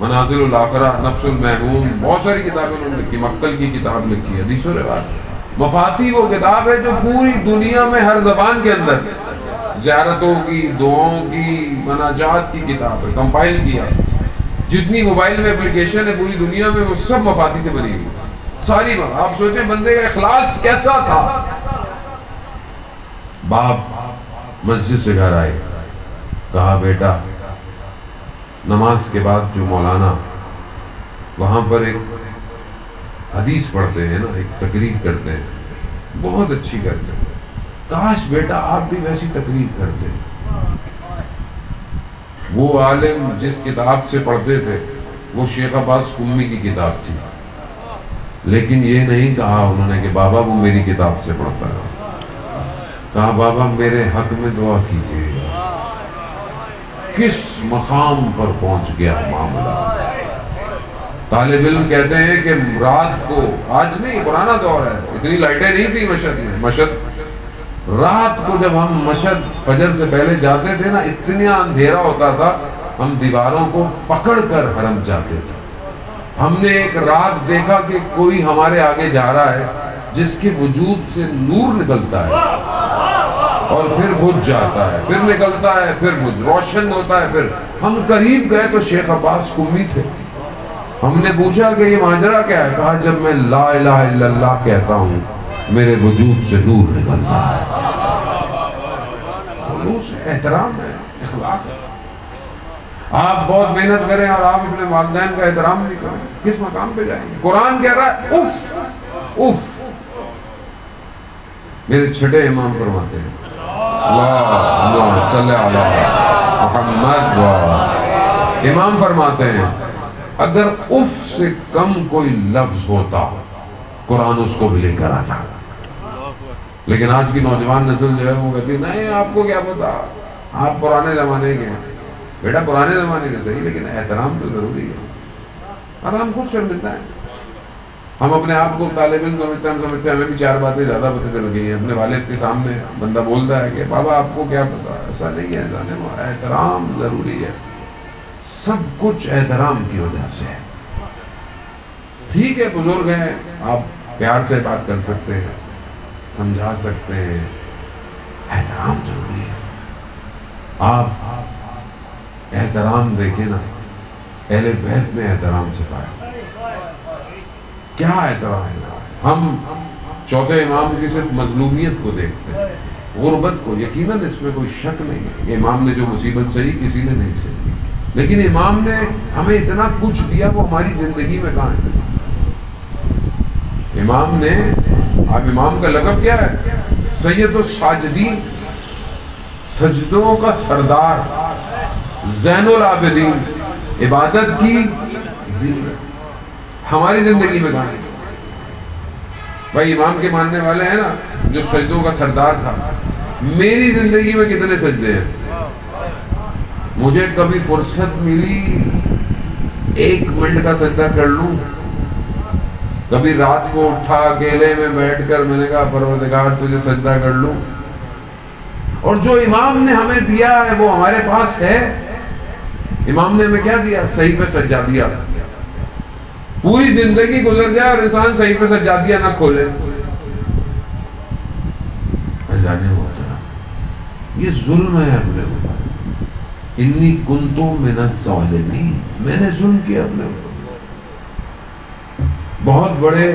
منازل الاخرہ، نفس المحموم، بہت ساری کتابیں انہوں نے لکھی. مقتل کی کتاب لکھی، حدیث و روایت. مفاتیح وہ کتاب ہے جو پوری دنیا میں ہر زبان کے اندر زیارتوں کی، دعاؤں کی، مناجات کی کتاب ہے، کمپائل کیا. جتنی موبائل میں اپلیکیشن ہے پوری دنیا میں وہ سب مفاتیح سے بنی ہوئی ساری. آپ سوچیں بندے کا اخلاص کیسا تھا. باپ مسجد سے گھر آئے، کہا بیٹا نماز کے بعد جو مولانا وہاں پر ایک حدیث پڑھتے ہیں نا، ایک تقریر کرتے ہیں، بہت اچھی کرتے ہیں، کاش بیٹا آپ بھی ویسی تقریر کرتے. وہ عالم جس کتاب سے پڑھتے تھے وہ شیخ عباس قمی کی کتاب تھی. لیکن یہ نہیں کہا انہوں نے کہ بابا وہ میری کتاب سے پڑھتا ہے، کہا بابا میرے حق میں دعا کیجیے گا۔ کس مقام پر پہنچ گیا معاملہ۔ طالب علم کہتے ہیں کہ رات کو، آج نہیں پرانا دور ہے، اتنی لائٹیں نہیں تھی مشہد میں، مشہد رات کو جب ہم مشہد فجر سے پہلے جاتے تھے نا، اتنا اندھیرا ہوتا تھا ہم دیواروں کو پکڑ کر حرم جاتے تھے۔ ہم نے ایک رات دیکھا کہ کوئی ہمارے آگے جا رہا ہے جس کے وجود سے نور نکلتا ہے اور پھر بجھ جاتا ہے، پھر نکلتا ہے، پھر روشن ہوتا ہے، پھر ہم قریب گئے تو شیخ عباس قمی تھے۔ ہم نے پوچھا کہ یہ ماجرا کیا ہے؟ کہا جب میں لا الہ الا اللہ کہتا ہوں میرے وجود سے نور نکلتا ہے۔ خلوص احترام ہے، اخلاق ہے۔ آپ بہت محنت کریں اور آپ اپنے والدین کا احترام نہیں کریں، کس مقام پہ جائیں گے؟ قرآن کہہ رہا ہے اف اف۔ میرے چھٹے امام فرماتے ہیں اللہم صلی علی محمد امام فرماتے ہیں اگر اف سے کم کوئی لفظ ہوتا قرآن اس کو بھی لے کر آتا، لیکن آج کی نوجوان نسل جو ہے وہ کہتی ہے نہیں آپ کو کیا پتا، آپ پرانے زمانے کے ہیں۔ بیٹا پرانے زمانے کے صحیح، لیکن احترام تو ضروری ہے، اور ہم خود شرمندہ ہیں۔ ہم اپنے آپ کو طالب علم سمجھتے ہیں، ہمیں بھی چار باتیں زیادہ پتہ چل گئی ہیں۔ اپنے والد کے سامنے بندہ بولتا ہے کہ بابا آپ کو کیا پتا، ایسا نہیں ہے، احترام ضروری ہے، سب کچھ احترام کی وجہ سے ہے۔ ٹھیک ہے بزرگ ہیں، آپ پیار سے بات کر سکتے ہیں، سمجھا سکتے ہیں، احترام ضروری ہے۔ آپ احترام دیکھیں نا، اہل بیت میں احترام سکھایا، کیا احترام ہے۔ ہم چوتھے امام کی صرف مظلومیت کو دیکھتے ہیں، غربت کو، یقیناً اس میں کوئی شک نہیں ہے کہ امام نے جو مصیبت سہی کسی نے نہیں سہی، لیکن امام نے ہمیں اتنا کچھ دیا وہ ہماری زندگی میں کہاں ہے؟ امام نے، اب امام کا لقب کیا ہے؟ سید الساجدین، سجدوں کا سردار، زین العابدین، عبادت کی زینت، ہماری زندگی میں کہاں ہے؟ بھائی امام کے ماننے والے ہیں نا، جو سجدوں کا سردار تھا، میری زندگی میں کتنے سجدے ہیں؟ مجھے کبھی فرصت ملی 1 منٹ کا سجدہ کر لوں؟ کبھی رات کو اٹھا اکیلے میں بیٹھ کر میں نے کہا پروردگار تجھے سجدہ کر لوں؟ اور جو امام نے ہمیں دیا ہے وہ ہمارے پاس ہے۔ امام نے ہمیں کیا دیا؟ صحیفہ سجادیہ۔ پوری زندگی گزر جائے اور انسان صحیفہ سجادیہ نہ کھولے، یہ ظلم ہے اپنے اوپر۔ انی کنتو من الظالمین، میں نے ظلم کیا اپنے اوپر۔ بہت بڑے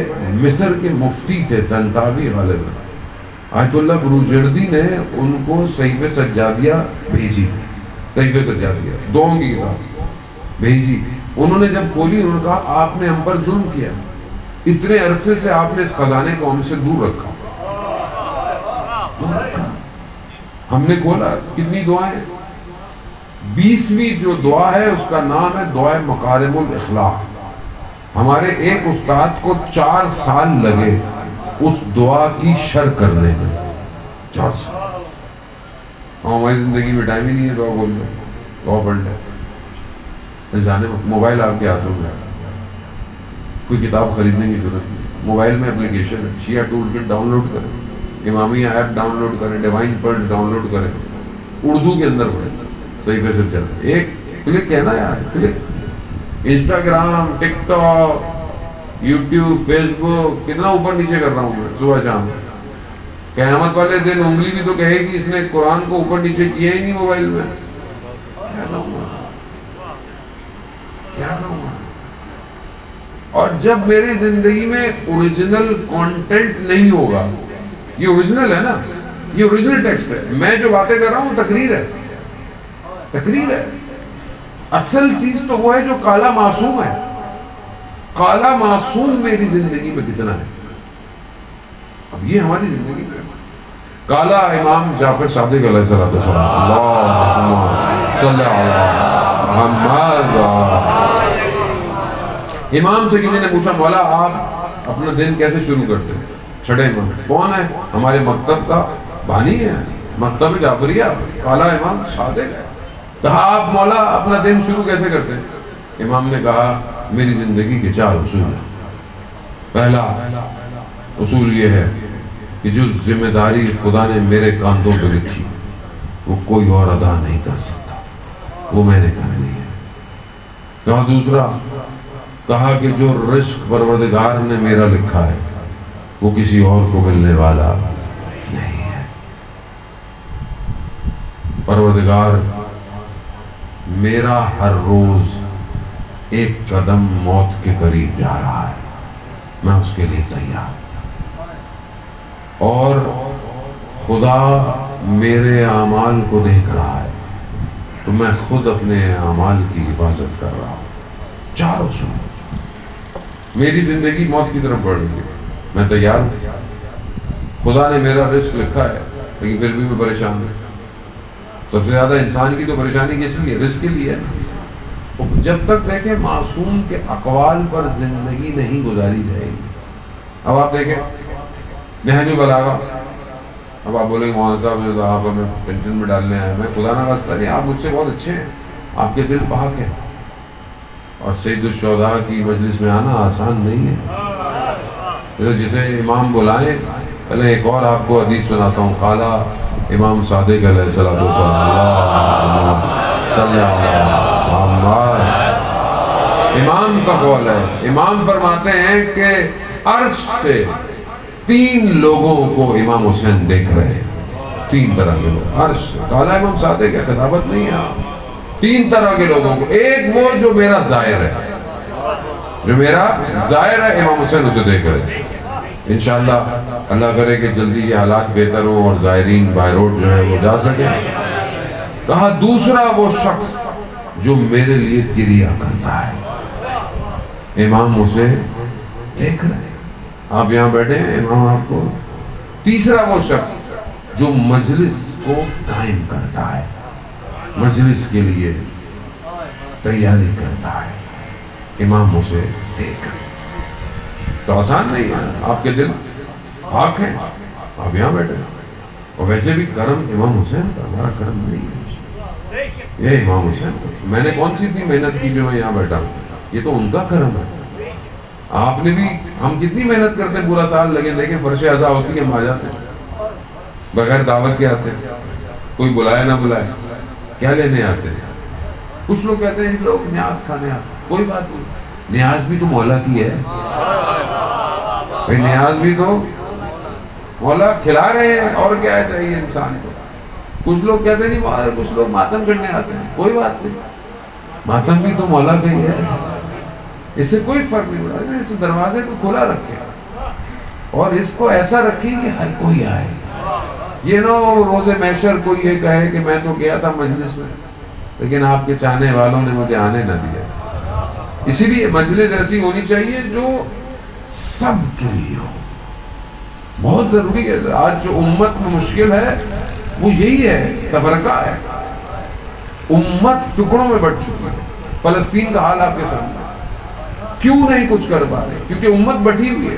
مصر کے مفتی تھے طنطاوی غالباً، آیت اللہ بروجردی نے ان کو صحیفہ سجادیہ بھیجی، صحیفہ سجادیہ دعاؤں کی کتاب بھیجی۔ انہوں نے جب کھولی انہوں نے کہا آپ نے ہم پر ظلم کیا، اتنے عرصے سے آپ نے اس خزانے کو ہم سے دور رکھا۔ ہم نے کھولا، کتنی دعائیں، 20ویں جو دعا ہے اس کا نام ہے دعائے مکارم الاخلاق۔ ہمارے ایک استاد کو 4 سال لگے اس دعا کی شرح کرنے میں، 4 سال۔ ہماری زندگی میں ٹائم ہی نہیں ہے دعا بول لیں، دعا پڑھ لیں۔ موبائل آپ کے ہاتھوں میں، کوئی کتاب خریدنے کی ضرورت نہیں، موبائل میں اپلیکیشن ہے، شیعہ ٹول کٹ ڈاؤن لوڈ کریں، امامیہ ایپ ڈاؤن لوڈ کریں، ڈیوائن پرز ڈاؤن لوڈ کریں، اردو کے اندر پڑھیں، صحیح پہ سے چلیں، ایک کلک کہنا یار، کلک۔ انسٹاگرام، ٹک ٹاک، یوٹیوب، فیس بک، کتنا اوپر نیچے کر رہا ہوں میں صبح شام۔ قیامت والے دن انگلی بھی تو کہے گی اس نے قرآن کو اوپر نیچے کیا ہی نہیں موبائل میں، کیا کہوں گا، کیا کہوں گا۔ اور جب میری زندگی میں اوریجنل کانٹینٹ نہیں ہوگا، یہ اوریجنل ہے نا، یہ اوریجنل ٹیکسٹ ہے، میں جو باتیں کر رہا ہوں تقریر ہے، تقریر ہے۔ اصل چیز تو وہ ہے جو کالا معصوم ہے۔ کالا معصوم میری زندگی میں کتنا ہے؟ اب یہ ہماری زندگی میں کالا امام جعفر صادق علیہ السلام، اللہم صلی علی محمد۔ امام سے کسی نے پوچھا مولا آپ اپنا دن کیسے شروع کرتے ہیں؟ چھڑے من. کون ہے؟ ہمارے مکتب کا بانی ہے، مکتب جعفریہ اعلیٰ امام صادق ہے. کہا آپ مولا اپنا دن شروع کیسے کرتے ہیں؟ امام نے کہا میری زندگی کے 4 اصول ہیں. پہلا اصول یہ ہے کہ جو ذمہ داری خدا نے میرے کاندھوں پہ لکھی وہ کوئی اور ادا نہیں کر سکتا، وہ میں نے کرنی ہے. کہا دوسرا، کہا کہ جو رزق پروردگار نے میرا لکھا ہے وہ کسی اور کو ملنے والا نہیں ہے. پروردگار میرا ہر روز ایک قدم موت کے قریب جا رہا ہے، میں اس کے لیے تیار. اور خدا میرے اعمال کو دیکھ رہا ہے تو میں خود اپنے اعمال کی حفاظت کر رہا ہوں. 4 اصول. میری زندگی موت کی طرف بڑھ رہی ہے، میں تیار ہوں. خدا نے میرا رزق لکھا ہے لیکن پھر بھی میں پریشان ہوں. سب سے زیادہ انسان کی تو پریشانی کس لیے؟ رزق کے لیے. جب تک دیکھیں معصوم کے اقوال پر زندگی نہیں گزاری جائے گی. اب آپ دیکھیں نہج البلاغہ، اب آپ بولیں مولانا صاحب نے تو آپ ہمیں پینشن میں ڈالنے آئے. میں خدا نہ خواستہ نہیں، آپ مجھ سے بہت اچھے ہیں، آپ کے دل پاک ہیں. اور سید الشہداء کی مجلس میں آنا آسان نہیں ہے. جسے امام بلائیں. پہلے ایک اور آپ کو حدیث سناتا ہوں. قال امام صادق علیہ الصلوۃ والسلام، صلی اللہ علیہ. امام کا قول ہے. امام فرماتے ہیں کہ عرش سے 3 لوگوں کو امام حسین دیکھ رہے ہیں. 3 طرح کے لوگ. عرش سے قال امام صادق ہے، خطابت نہیں ہے. 3 طرح کے لوگوں کو. ایک وہ جو میرا زائر ہے، جو میرا زائر ہے امام حسین اسے دیکھ رہے ہیں. انشاءاللہ اللہ کرے کہ جلدی یہ حالات بہتر ہوں اور زائرین بائی روڈ جو ہے وہ جا سکیں. کہا دوسرا وہ شخص جو میرے لیے گریہ کرتا ہے، امام اسے دیکھ رہے ہیں. آپ یہاں بیٹھے ہیں، امام آپ کو. تیسرا وہ شخص جو مجلس کو قائم کرتا ہے، مجلس کے لیے تیاری کرتا ہے، امام اسے دیکھ رہے ہیں. تو آسان نہیں ہے. آپ کے دل پاک ہیں، آپ یہاں بیٹھے ہیں. اور ویسے بھی کرم امام حسین کا، ہمارا کرم نہیں ہے. یہ امام حسین کا. میں نے کون سی اتنی محنت کی جو میں یہاں بیٹھا ہوں؟ یہ تو ان کا کرم ہے. آپ نے بھی، ہم کتنی محنت کرتے ہیں، پورا سال لگے، دیکھیں فرش عزا ہوتی ہے ہم آ جاتے ہیں بغیر دعوت کے آتے ہیں. کوئی بلائے نہ بلائے کیا لینے آتے ہیں. کچھ لوگ کہتے ہیں لوگ نیاز کھانے آتے ہیں. کوئی بات نہیں، نیاز بھی تو مولا کی ہے بھائی. نیاز بھی تو مولا کھلا رہے ہیں، اور کیا چاہیے انسان کو. کچھ لوگ کہتے ہیں نہیں، کچھ لوگ ماتم کرنے آتے ہیں. کوئی بات نہیں، ماتم بھی تو مولا کا ہی ہے. اس سے کوئی فرق نہیں پڑا. اس دروازے کو کھلا رکھے اور اس کو ایسا رکھیں کہ ہر کوئی آئے. یہ نہ روز محشر کوئی یہ کہے کہ میں تو گیا تھا مجلس میں لیکن آپ کے چاہنے والوں نے مجھے آنے نہ دیا. اسی لیے مجلس ایسی ہونی چاہیے جو سب کے لیے ہو. بہت ضروری ہے. آج جو امت میں مشکل ہے وہ یہی ہے، تفرقہ ہے. امت ٹکڑوں میں بٹ چکی ہے. فلسطین کا حال آپ کے سامنے. کیوں نہیں کچھ کر پا رہے؟ کیونکہ امت بٹی ہوئی ہے.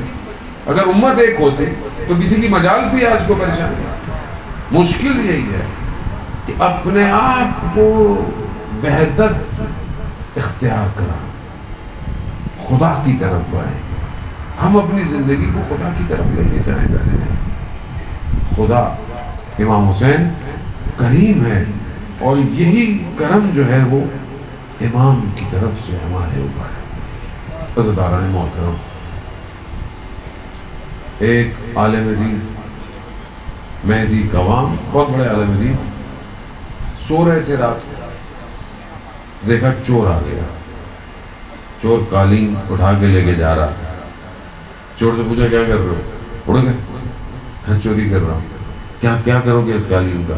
اگر امت ایک ہوتی تو کسی کی مجال تھی آج کو پریشان. مشکل یہی ہے کہ اپنے آپ کو وحدت اختیار کرا، خدا کی طرف بڑھیں. ہم اپنی زندگی کو خدا کی طرف لے کے جائیں. خدا امام حسین کریم ہے اور یہی کرم جو ہے وہ امام کی طرف سے ہمارے اوپر ہے. عزیزان محترم، ایک عالم دین مہدی قوام، بہت بڑے عالم دین، سو رہے تھے رات کو. دیکھا چور آ گیا. چور قالین اٹھا کے لے کے جا رہا. چور سے پوچھا کیا کر رہے ہو؟ اڑ گئے. چوری کر رہا ہوں. کیا کرو گے اس قالین کا؟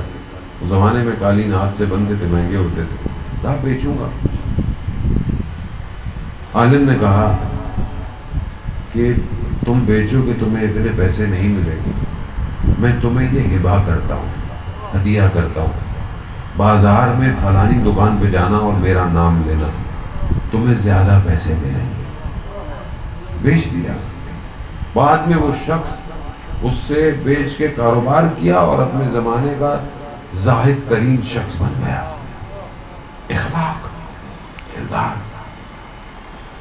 اس زمانے میں قالین ہاتھ سے بنتے تھے، مہنگے ہوتے تھے. کہا بیچوں گا. عالم نے کہا کہ تم بیچو گے تمہیں اتنے پیسے نہیں ملیں گے. میں تمہیں یہ ہبہ کرتا ہوں، ہدیہ کرتا ہوں. بازار میں فلانی دکان پہ جانا اور میرا نام لینا، تمہیں زیادہ پیسے ملیں گے. بیچ دیا. بعد میں وہ شخص اس سے بیچ کے کاروبار کیا اور اپنے زمانے کا زاہد ترین شخص بن گیا. اخلاق، کردار.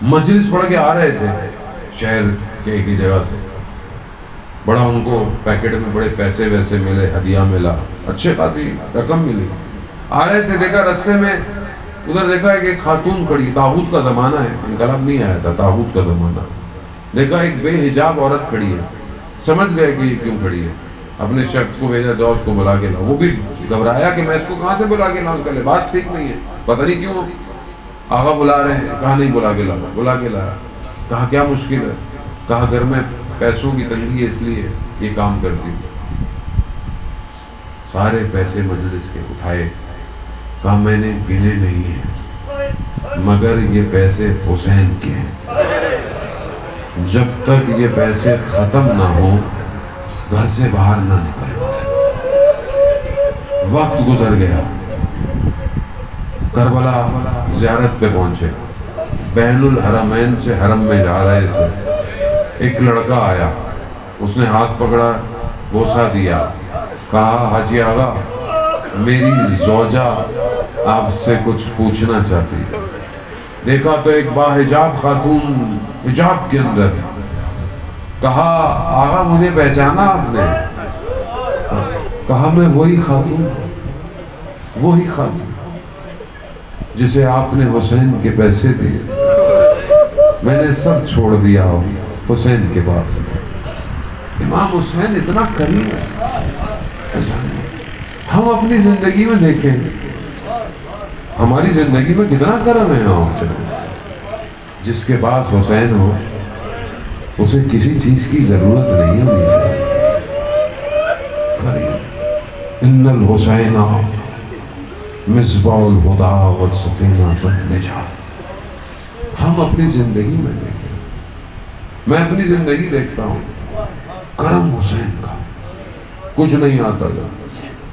مجلس پڑھ کے آ رہے تھے شہر کے ایک ہی جگہ سے، بڑا ان کو پیکٹ میں بڑے پیسے ویسے ملے، ہدیہ ملا، اچھے خاصی رقم ملی. آ رہے تھے، دیکھا رستے میں ادھر دیکھا کہ ایک خاتون کھڑی، طاغوت کا زمانہ ہے، انقلاب نہیں آیا تھا، طاغوت کا زمانہ. دیکھا ایک بے حجاب عورت کھڑی ہے، سمجھ گئے کہ یہ کیوں کھڑی ہے. اپنے شخص کو بھیجا، جاؤ اس کو بلا کے لاؤ. وہ بھی گھبرایا کہ میں اس کو کہاں سے بلا کے لاؤں، اس کا لباس ٹھیک نہیں ہے، پتہ نہیں کیوں آغا بلا رہے ہیں. کہا نہیں، بلا کے لاؤ. بلا کے لایا. کہا کیا مشکل ہے؟ کہا گھر میں پیسوں کی تنگی ہے، اس لیے یہ کام کرتی ہوں. سارے پیسے مجلس کے اٹھائے. کہا میں نے گنے نہیں ہیں، مگر یہ پیسے حسین کے ہیں. جب تک یہ پیسے ختم نہ ہوں گھر سے باہر نہ نکلو. وقت گزر گیا. کربلا زیارت پہ پہنچے. بین الحرمین سے حرم میں جا رہے تھے. ایک لڑکا آیا، اس نے ہاتھ پکڑا، بوسہ دیا. کہا حاجی آغا، میری زوجہ آپ سے کچھ پوچھنا چاہتی ہے. دیکھا تو ایک باحجاب خاتون حجاب کے اندر. کہا آغا مجھے پہچانا آپ نے؟ کہا میں وہی خاتون جسے آپ نے حسین کے پیسے دیے. میں نے سب چھوڑ دیا حسین کے پاس. امام حسین اتنا کریم ہے، ایسا نہیں. ہم اپنی زندگی میں دیکھیں، ہماری زندگی میں کتنا کرم ہے امام حسین. جس کے پاس حسین ہو اسے کسی چیز کی ضرورت نہیں ہونی چاہیے. ان الحسین مصباح الہدی والسکینۃ والنجاۃ. ہم اپنی زندگی میں دیکھیں، میں اپنی زندگی دیکھتا ہوں، کرم حسین کا. کچھ نہیں آتا تھا،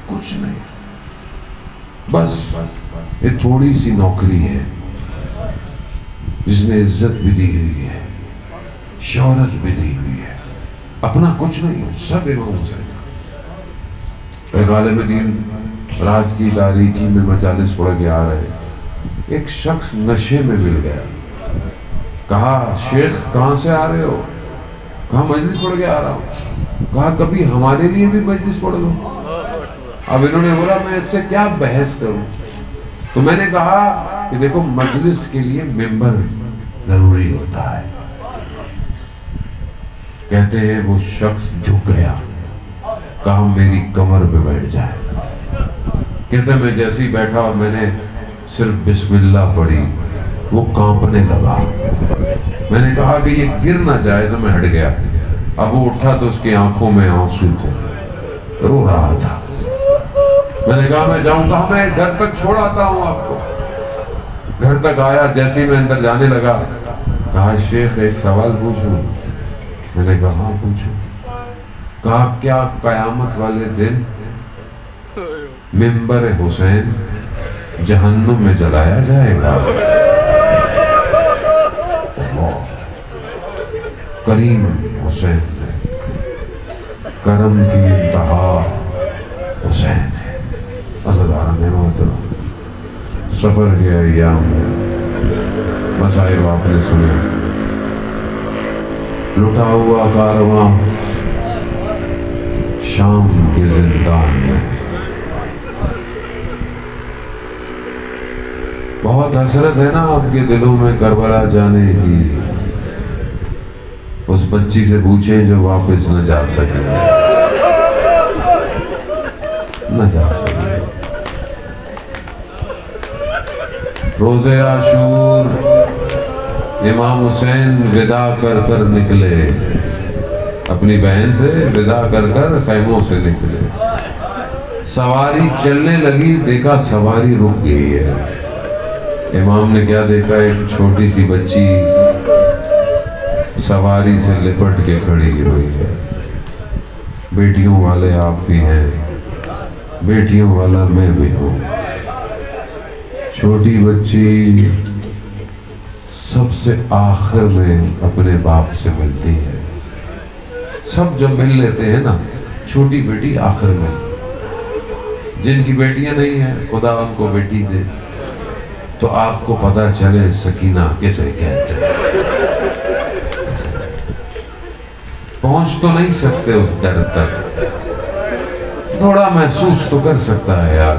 کچھ نہیں، بس یہ تھوڑی سی نوکری ہے جس نے عزت بھی دی ہوئی ہے، شہرت بھی دی ہوئی ہے. اپنا کچھ نہیں، سب امام حسین. ایک عالم دین رات کی تاریکی میں مجالس پڑھ کے آ رہے، ایک شخص نشے میں مل گیا. کہا شیخ کہاں سے آ رہے ہو؟ کہا مجلس پڑھ کے آ رہا ہوں. کہا کبھی ہمارے لیے بھی مجلس پڑھ لو. اب انہوں نے بولا میں اس سے کیا بحث کروں. تو میں نے کہا کہ دیکھو مجلس کے لیے ممبر ضروری ہوتا ہے. کہتے ہیں وہ شخص جھک گیا. کہا میری کمر پہ بیٹھ جائے. کہتے میں جیسے ہی بیٹھا اور میں نے صرف بسم اللہ پڑھی، وہ کانپنے لگا. میں نے کہا کہ یہ گر نہ جائے تو میں ہٹ گیا. اب وہ اٹھا تو اس کی آنکھوں میں آنسو تھے، رو رہا تھا. میں نے کہا میں جاؤں. کہا میں گھر تک چھوڑ آتا ہوں آپ کو. گھر تک آیا، جیسے ہی میں اندر جانے لگا کہا شیخ ایک سوال پوچھوں؟ میں نے کہا ہاں پوچھو. کہا کیا قیامت والے دن ممبر حسین جہنم میں جلایا جائے گا؟ کریم حسین ہے، کرم کی انتہا حسین ہے. عزیزان محترم، سفر کے ایام مسائل آپ نے سنے. لٹا ہوا کارواں شام کے زندان میں. بہت حسرت ہے نا آپ کے دلوں میں کربلا جانے کی. اس بچی سے پوچھیں جو واپس نہ جا سکے، نہ جا سکے. روز عاشور امام حسین ودا کر کر نکلے، اپنی بہن سے ودا کر کر خیموں سے نکلے. سواری چلنے لگی، دیکھا سواری رک گئی ہے. امام نے کیا دیکھا؟ ایک چھوٹی سی بچی سواری سے لپٹ کے کھڑی ہوئی ہے. بیٹیوں والے آپ بھی ہیں، بیٹیوں والا میں بھی ہوں. چھوٹی بچی سب سے آخر میں اپنے باپ سے ملتی ہے. سب جب مل لیتے ہیں نا، چھوٹی بیٹی آخر میں، جن کی بیٹیاں نہیں ہیں خدا ان کو بیٹی دے، تو آپ کو پتہ چلے سکینہ کسے کہتے ہیں۔ پہنچ تو نہیں سکتے اس در تک، تھوڑا محسوس تو کر سکتا ہے یار۔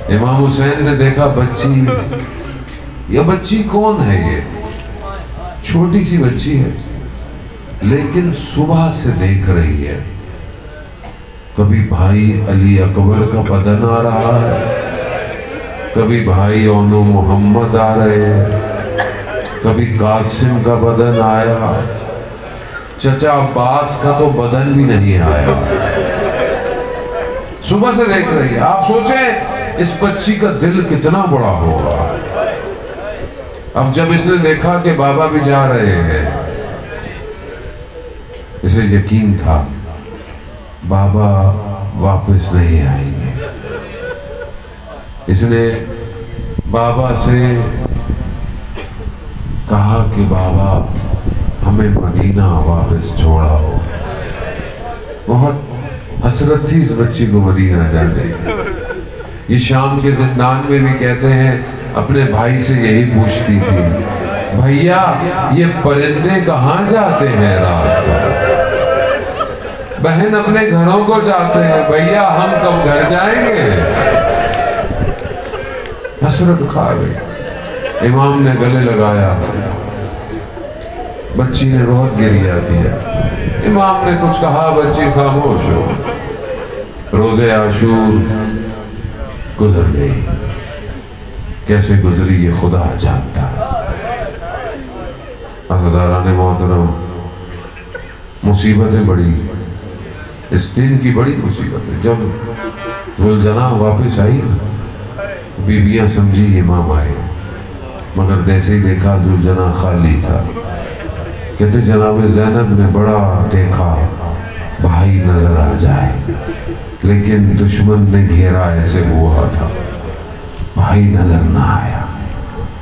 امام حسین نے دیکھا بچی، یہ بچی کون ہے؟ یہ چھوٹی سی بچی ہے، لیکن صبح سے دیکھ رہی ہے، کبھی بھائی علی اکبر کا بدن آ رہا ہے، کبھی بھائی اونو محمد آ رہے ہیں، کبھی قاسم کا بدن آیا، چچا عباس کا تو بدن بھی نہیں آیا، صبح سے دیکھ رہی ہے۔ آپ سوچیں اس بچی کا دل کتنا بڑا ہوگا۔ اب جب اس نے دیکھا کہ بابا بھی جا رہے ہیں، اسے یقین تھا بابا واپس نہیں آئیں گے۔ اس نے بابا سے کہا کہ بابا ہمیں مدینہ واپس چھوڑاؤ۔ بہت حسرت تھی اس بچی کو مدینہ جانے کی۔ یہ شام کے زندان میں بھی کہتے ہیں اپنے بھائی سے یہی پوچھتی تھی، بھیا یہ پرندے کہاں جاتے ہیں رات کو؟ بہن اپنے گھروں کو جاتے ہیں، بھیا ہم کب گھر جائیں گے؟ حسرت کھا گئی۔ امام نے گلے لگایا، بچی نے بہت گریہ کیا، امام نے کچھ کہا، بچی خاموش ہو۔ روز عاشور گزر گئی، کیسے گزری یہ خدا جانتا ہے۔ عزیزان محترم، مصیبتیں بڑی، اس دن کی بڑی مصیبت ہے۔ جب ذوالجناح واپس آئی، بیویاں سمجھی امام آئے، مگر جیسے ہی دیکھا ذوالجناح خالی تھا۔ کہتے جناب زینب نے بڑا دیکھا بھائی نظر آ جائے، لیکن دشمن نے گھیرا ایسے ہوا تھا، بھائی نظر نہ آیا،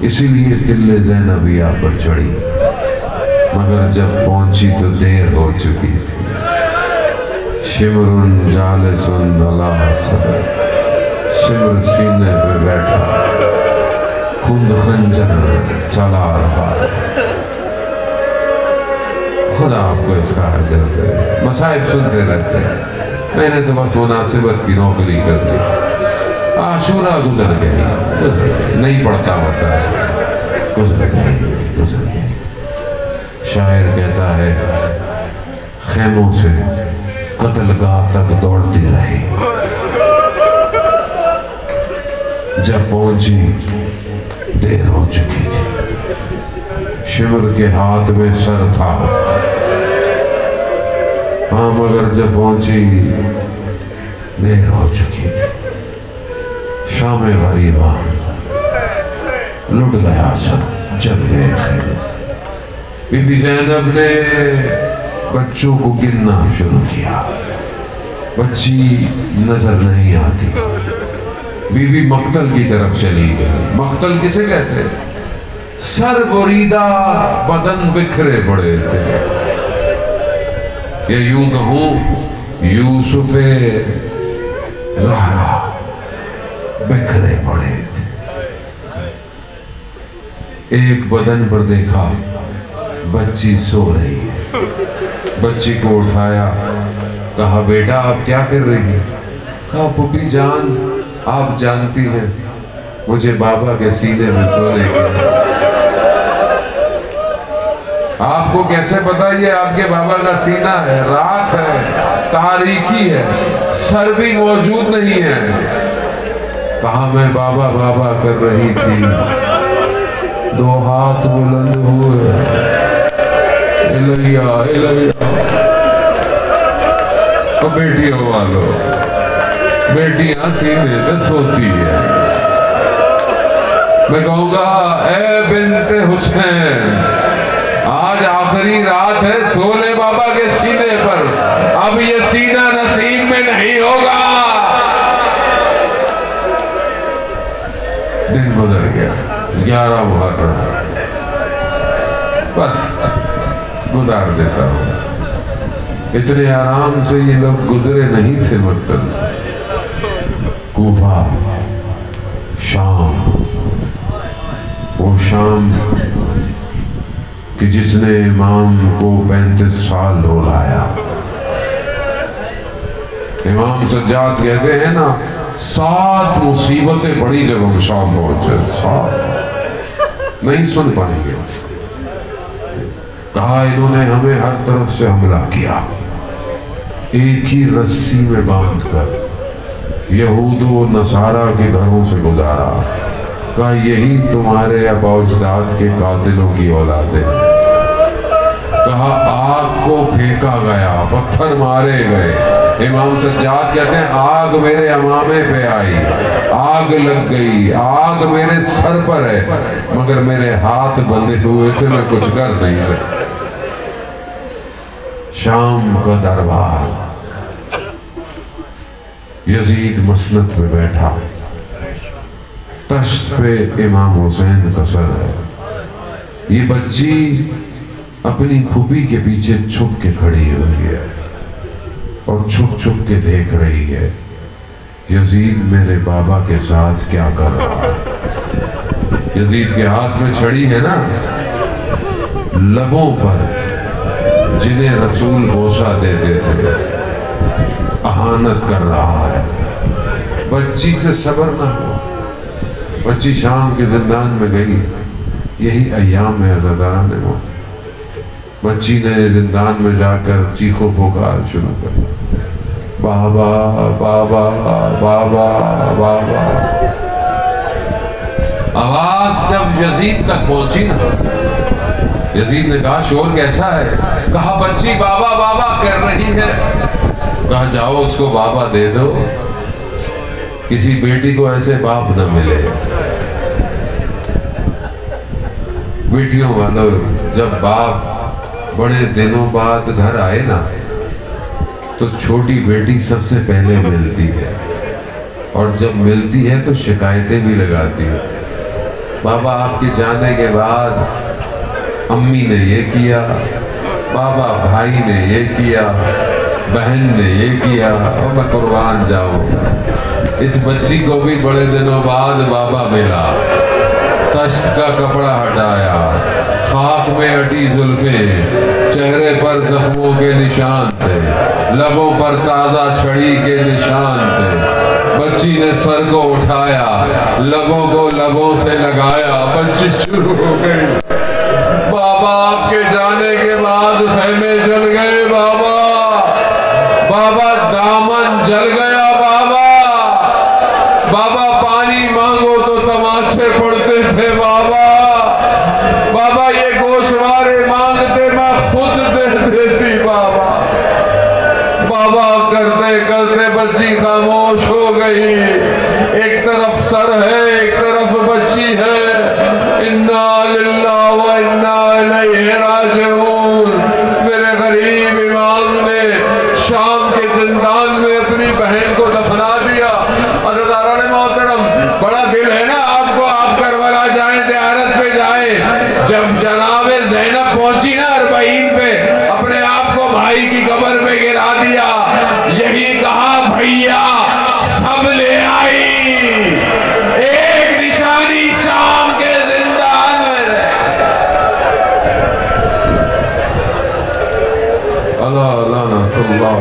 اسی لیے دل زینبیہ پر چڑھی، مگر جب پہنچی تو دیر ہو چکی تھی۔ شمر جالس علی صدر، شمر سینے پہ بیٹھا، خند خنجر چلا رہا۔ خدا آپ کو اس کا اجر دے۔ مصائب سنتے رہتے ہیں، میں نے تو بس مناسبت کی نوکری کر دی۔ عاشورہ گزر گئی، نہیں پڑتا مسائل، گزر گئی۔ شاعر کہتا ہے خیموں سے قتل گاہ تک دوڑتی رہی، جب پہنچی دیر ہو چکی تھی۔ شمر کے ہاتھ میں سر تھا، ہاں مگر جب پہنچی دیر ہو چکی تھی۔ شام غریبہ لٹ گیا سب، جب گئے خیر۔ بی بی زینب نے بچوں کو گننا شروع کیا، بچی نظر نہیں آتی۔ بی بی مقتل کی طرف چلی گئی۔ مقتل کسے کہتے ہیں؟ سر بریدہ بدن بکھرے پڑے تھے، یا یوں کہوں یوسف زہرا بکھرے پڑے تھے۔ ایک بدن پر دیکھا بچی سو رہی ہے، بچی کو اٹھایا، کہا بیٹا آپ کیا کر رہی ہیں؟ کہا پھوپھی جان آپ جانتی ہیں مجھے بابا کے سینے میں سونے کی۔ آپ کو کیسے پتا یہ آپ کے بابا کا سینہ ہے؟ رات ہے، تاریکی ہے، سر بھی موجود نہیں ہے۔ کہا میں بابا بابا کر رہی تھی، دو ہاتھ بلند ہوئے، الہیہ الہیہ۔ تو بیٹیوں والو، بیٹیاں سینے پہ سوتی ہے۔ میں کہوں گا اے بنت حسین، آج آخری رات ہے، سو لے بابا کے سینے پر، اب یہ سینہ نصیب میں نہیں ہوگا۔ دن گزر گیا، 11 محرم، بس گزار دیتا ہوں. اتنے آرام سے یہ لوگ گزرے نہیں تھے مکتب سے. کوفہ، شام، وہ شام کہ جس نے امام کو 35 سال رلایا. امام سجاد کہتے ہیں نا 7 مصیبتیں پڑی جب ہم شام پہنچے. 7 نہیں سن پائیں گے. کہا انہوں نے ہمیں ہر طرف سے حملہ کیا، ایک ہی رسی میں باندھ کر یہود و نصارہ کے گھروں سے گزارا. کہا یہی تمہارے ابا اجداد کے قاتلوں کی اولادیں. کہا آگ کو پھینکا گیا، پتھر مارے گئے. امام سجاد کہتے ہیں آگ میرے امامے پہ آئی، آگ لگ گئی، آگ میرے سر پر ہے، مگر میرے ہاتھ بندھے ہوئے تھے، میں کچھ کر نہیں سکتا. شام کا دربار. یزید مسند پہ بیٹھا، تشت پہ امام حسین کا سر ہے. یہ بچی اپنی پھوپھی کے پیچھے چھپ کے کھڑی ہوئی ہے اور چھپ چھپ کے دیکھ رہی ہے یزید میرے بابا کے ساتھ کیا کر رہا ہے. یزید کے ہاتھ میں چھڑی ہے نا، لبوں پر جنہیں رسول بوسہ دیتے تھے اہانت کر رہا ہے. بچی سے صبر نہ ہو. بچی شام کے زندان میں گئی. یہی ایام میں عزاداران موت. بچی نے زندان میں جا کر چیخو پکار شروع کر، بابا بابا بابا بابا. آواز جب یزید تک پہنچی نا، یزید نے کہا شور کیسا ہے؟ کہا بچی بابا بابا کر رہی ہے. کہا جاؤ اس کو بابا دے دو. کسی بیٹی کو ایسے باپ نہ ملے. بیٹیوں والوں، جب باپ بڑے دنوں بعد گھر آئے نا تو چھوٹی بیٹی سب سے پہلے ملتی ہے، اور جب ملتی ہے تو شکایتیں بھی لگاتی ہے. بابا آپ کے جانے کے بعد امی نے یہ کیا، بابا بھائی نے یہ کیا، بہن نے یہ کیا، اور میں قربان جاؤں. اس بچی کو بھی بڑے دنوں بعد بابا ملا. تشت کا کپڑا ہٹایا، خاک میں اٹی زلفیں، چہرے پر زخموں کے نشان تھے، لبوں پر تازہ چھڑی کے نشان تھے. بچی نے سر کو اٹھایا، لبوں کو لبوں سے لگایا. بچی شروع ہو گئی، بابا آپ کے جانے کے بعد خیمے جل گئے، بابا بابا دامن جل گیا، بابا بابا پانی مانگو تو تماچے پڑتے تھے، بابا بابا یہ گوشوارے مانگتے میں خود دے دیتی، بابا بابا کرتے کرتے بچی خاموش ہو گئی. ایک طرف سر ہے، ایک طرف بچی ہے. انا للہ و انا الیہ راجعون. میرے غریب امام نے شام کے زندان میں اپنی بہن کو دفنا دیا. عزیزان محترم، بڑا دل ہے نا آپ کو، آپ کربلا جائیں، زیارت پہ جائیں. جب جناب زینب پہنچی نا 40 پہ، اپنے آپ کو بھائی کی قبر پہ گرا دیا. یہی کہا بھیا سب لے آئی، ایک نشانی شام کے زندان میں. اللہ لعنت اللہ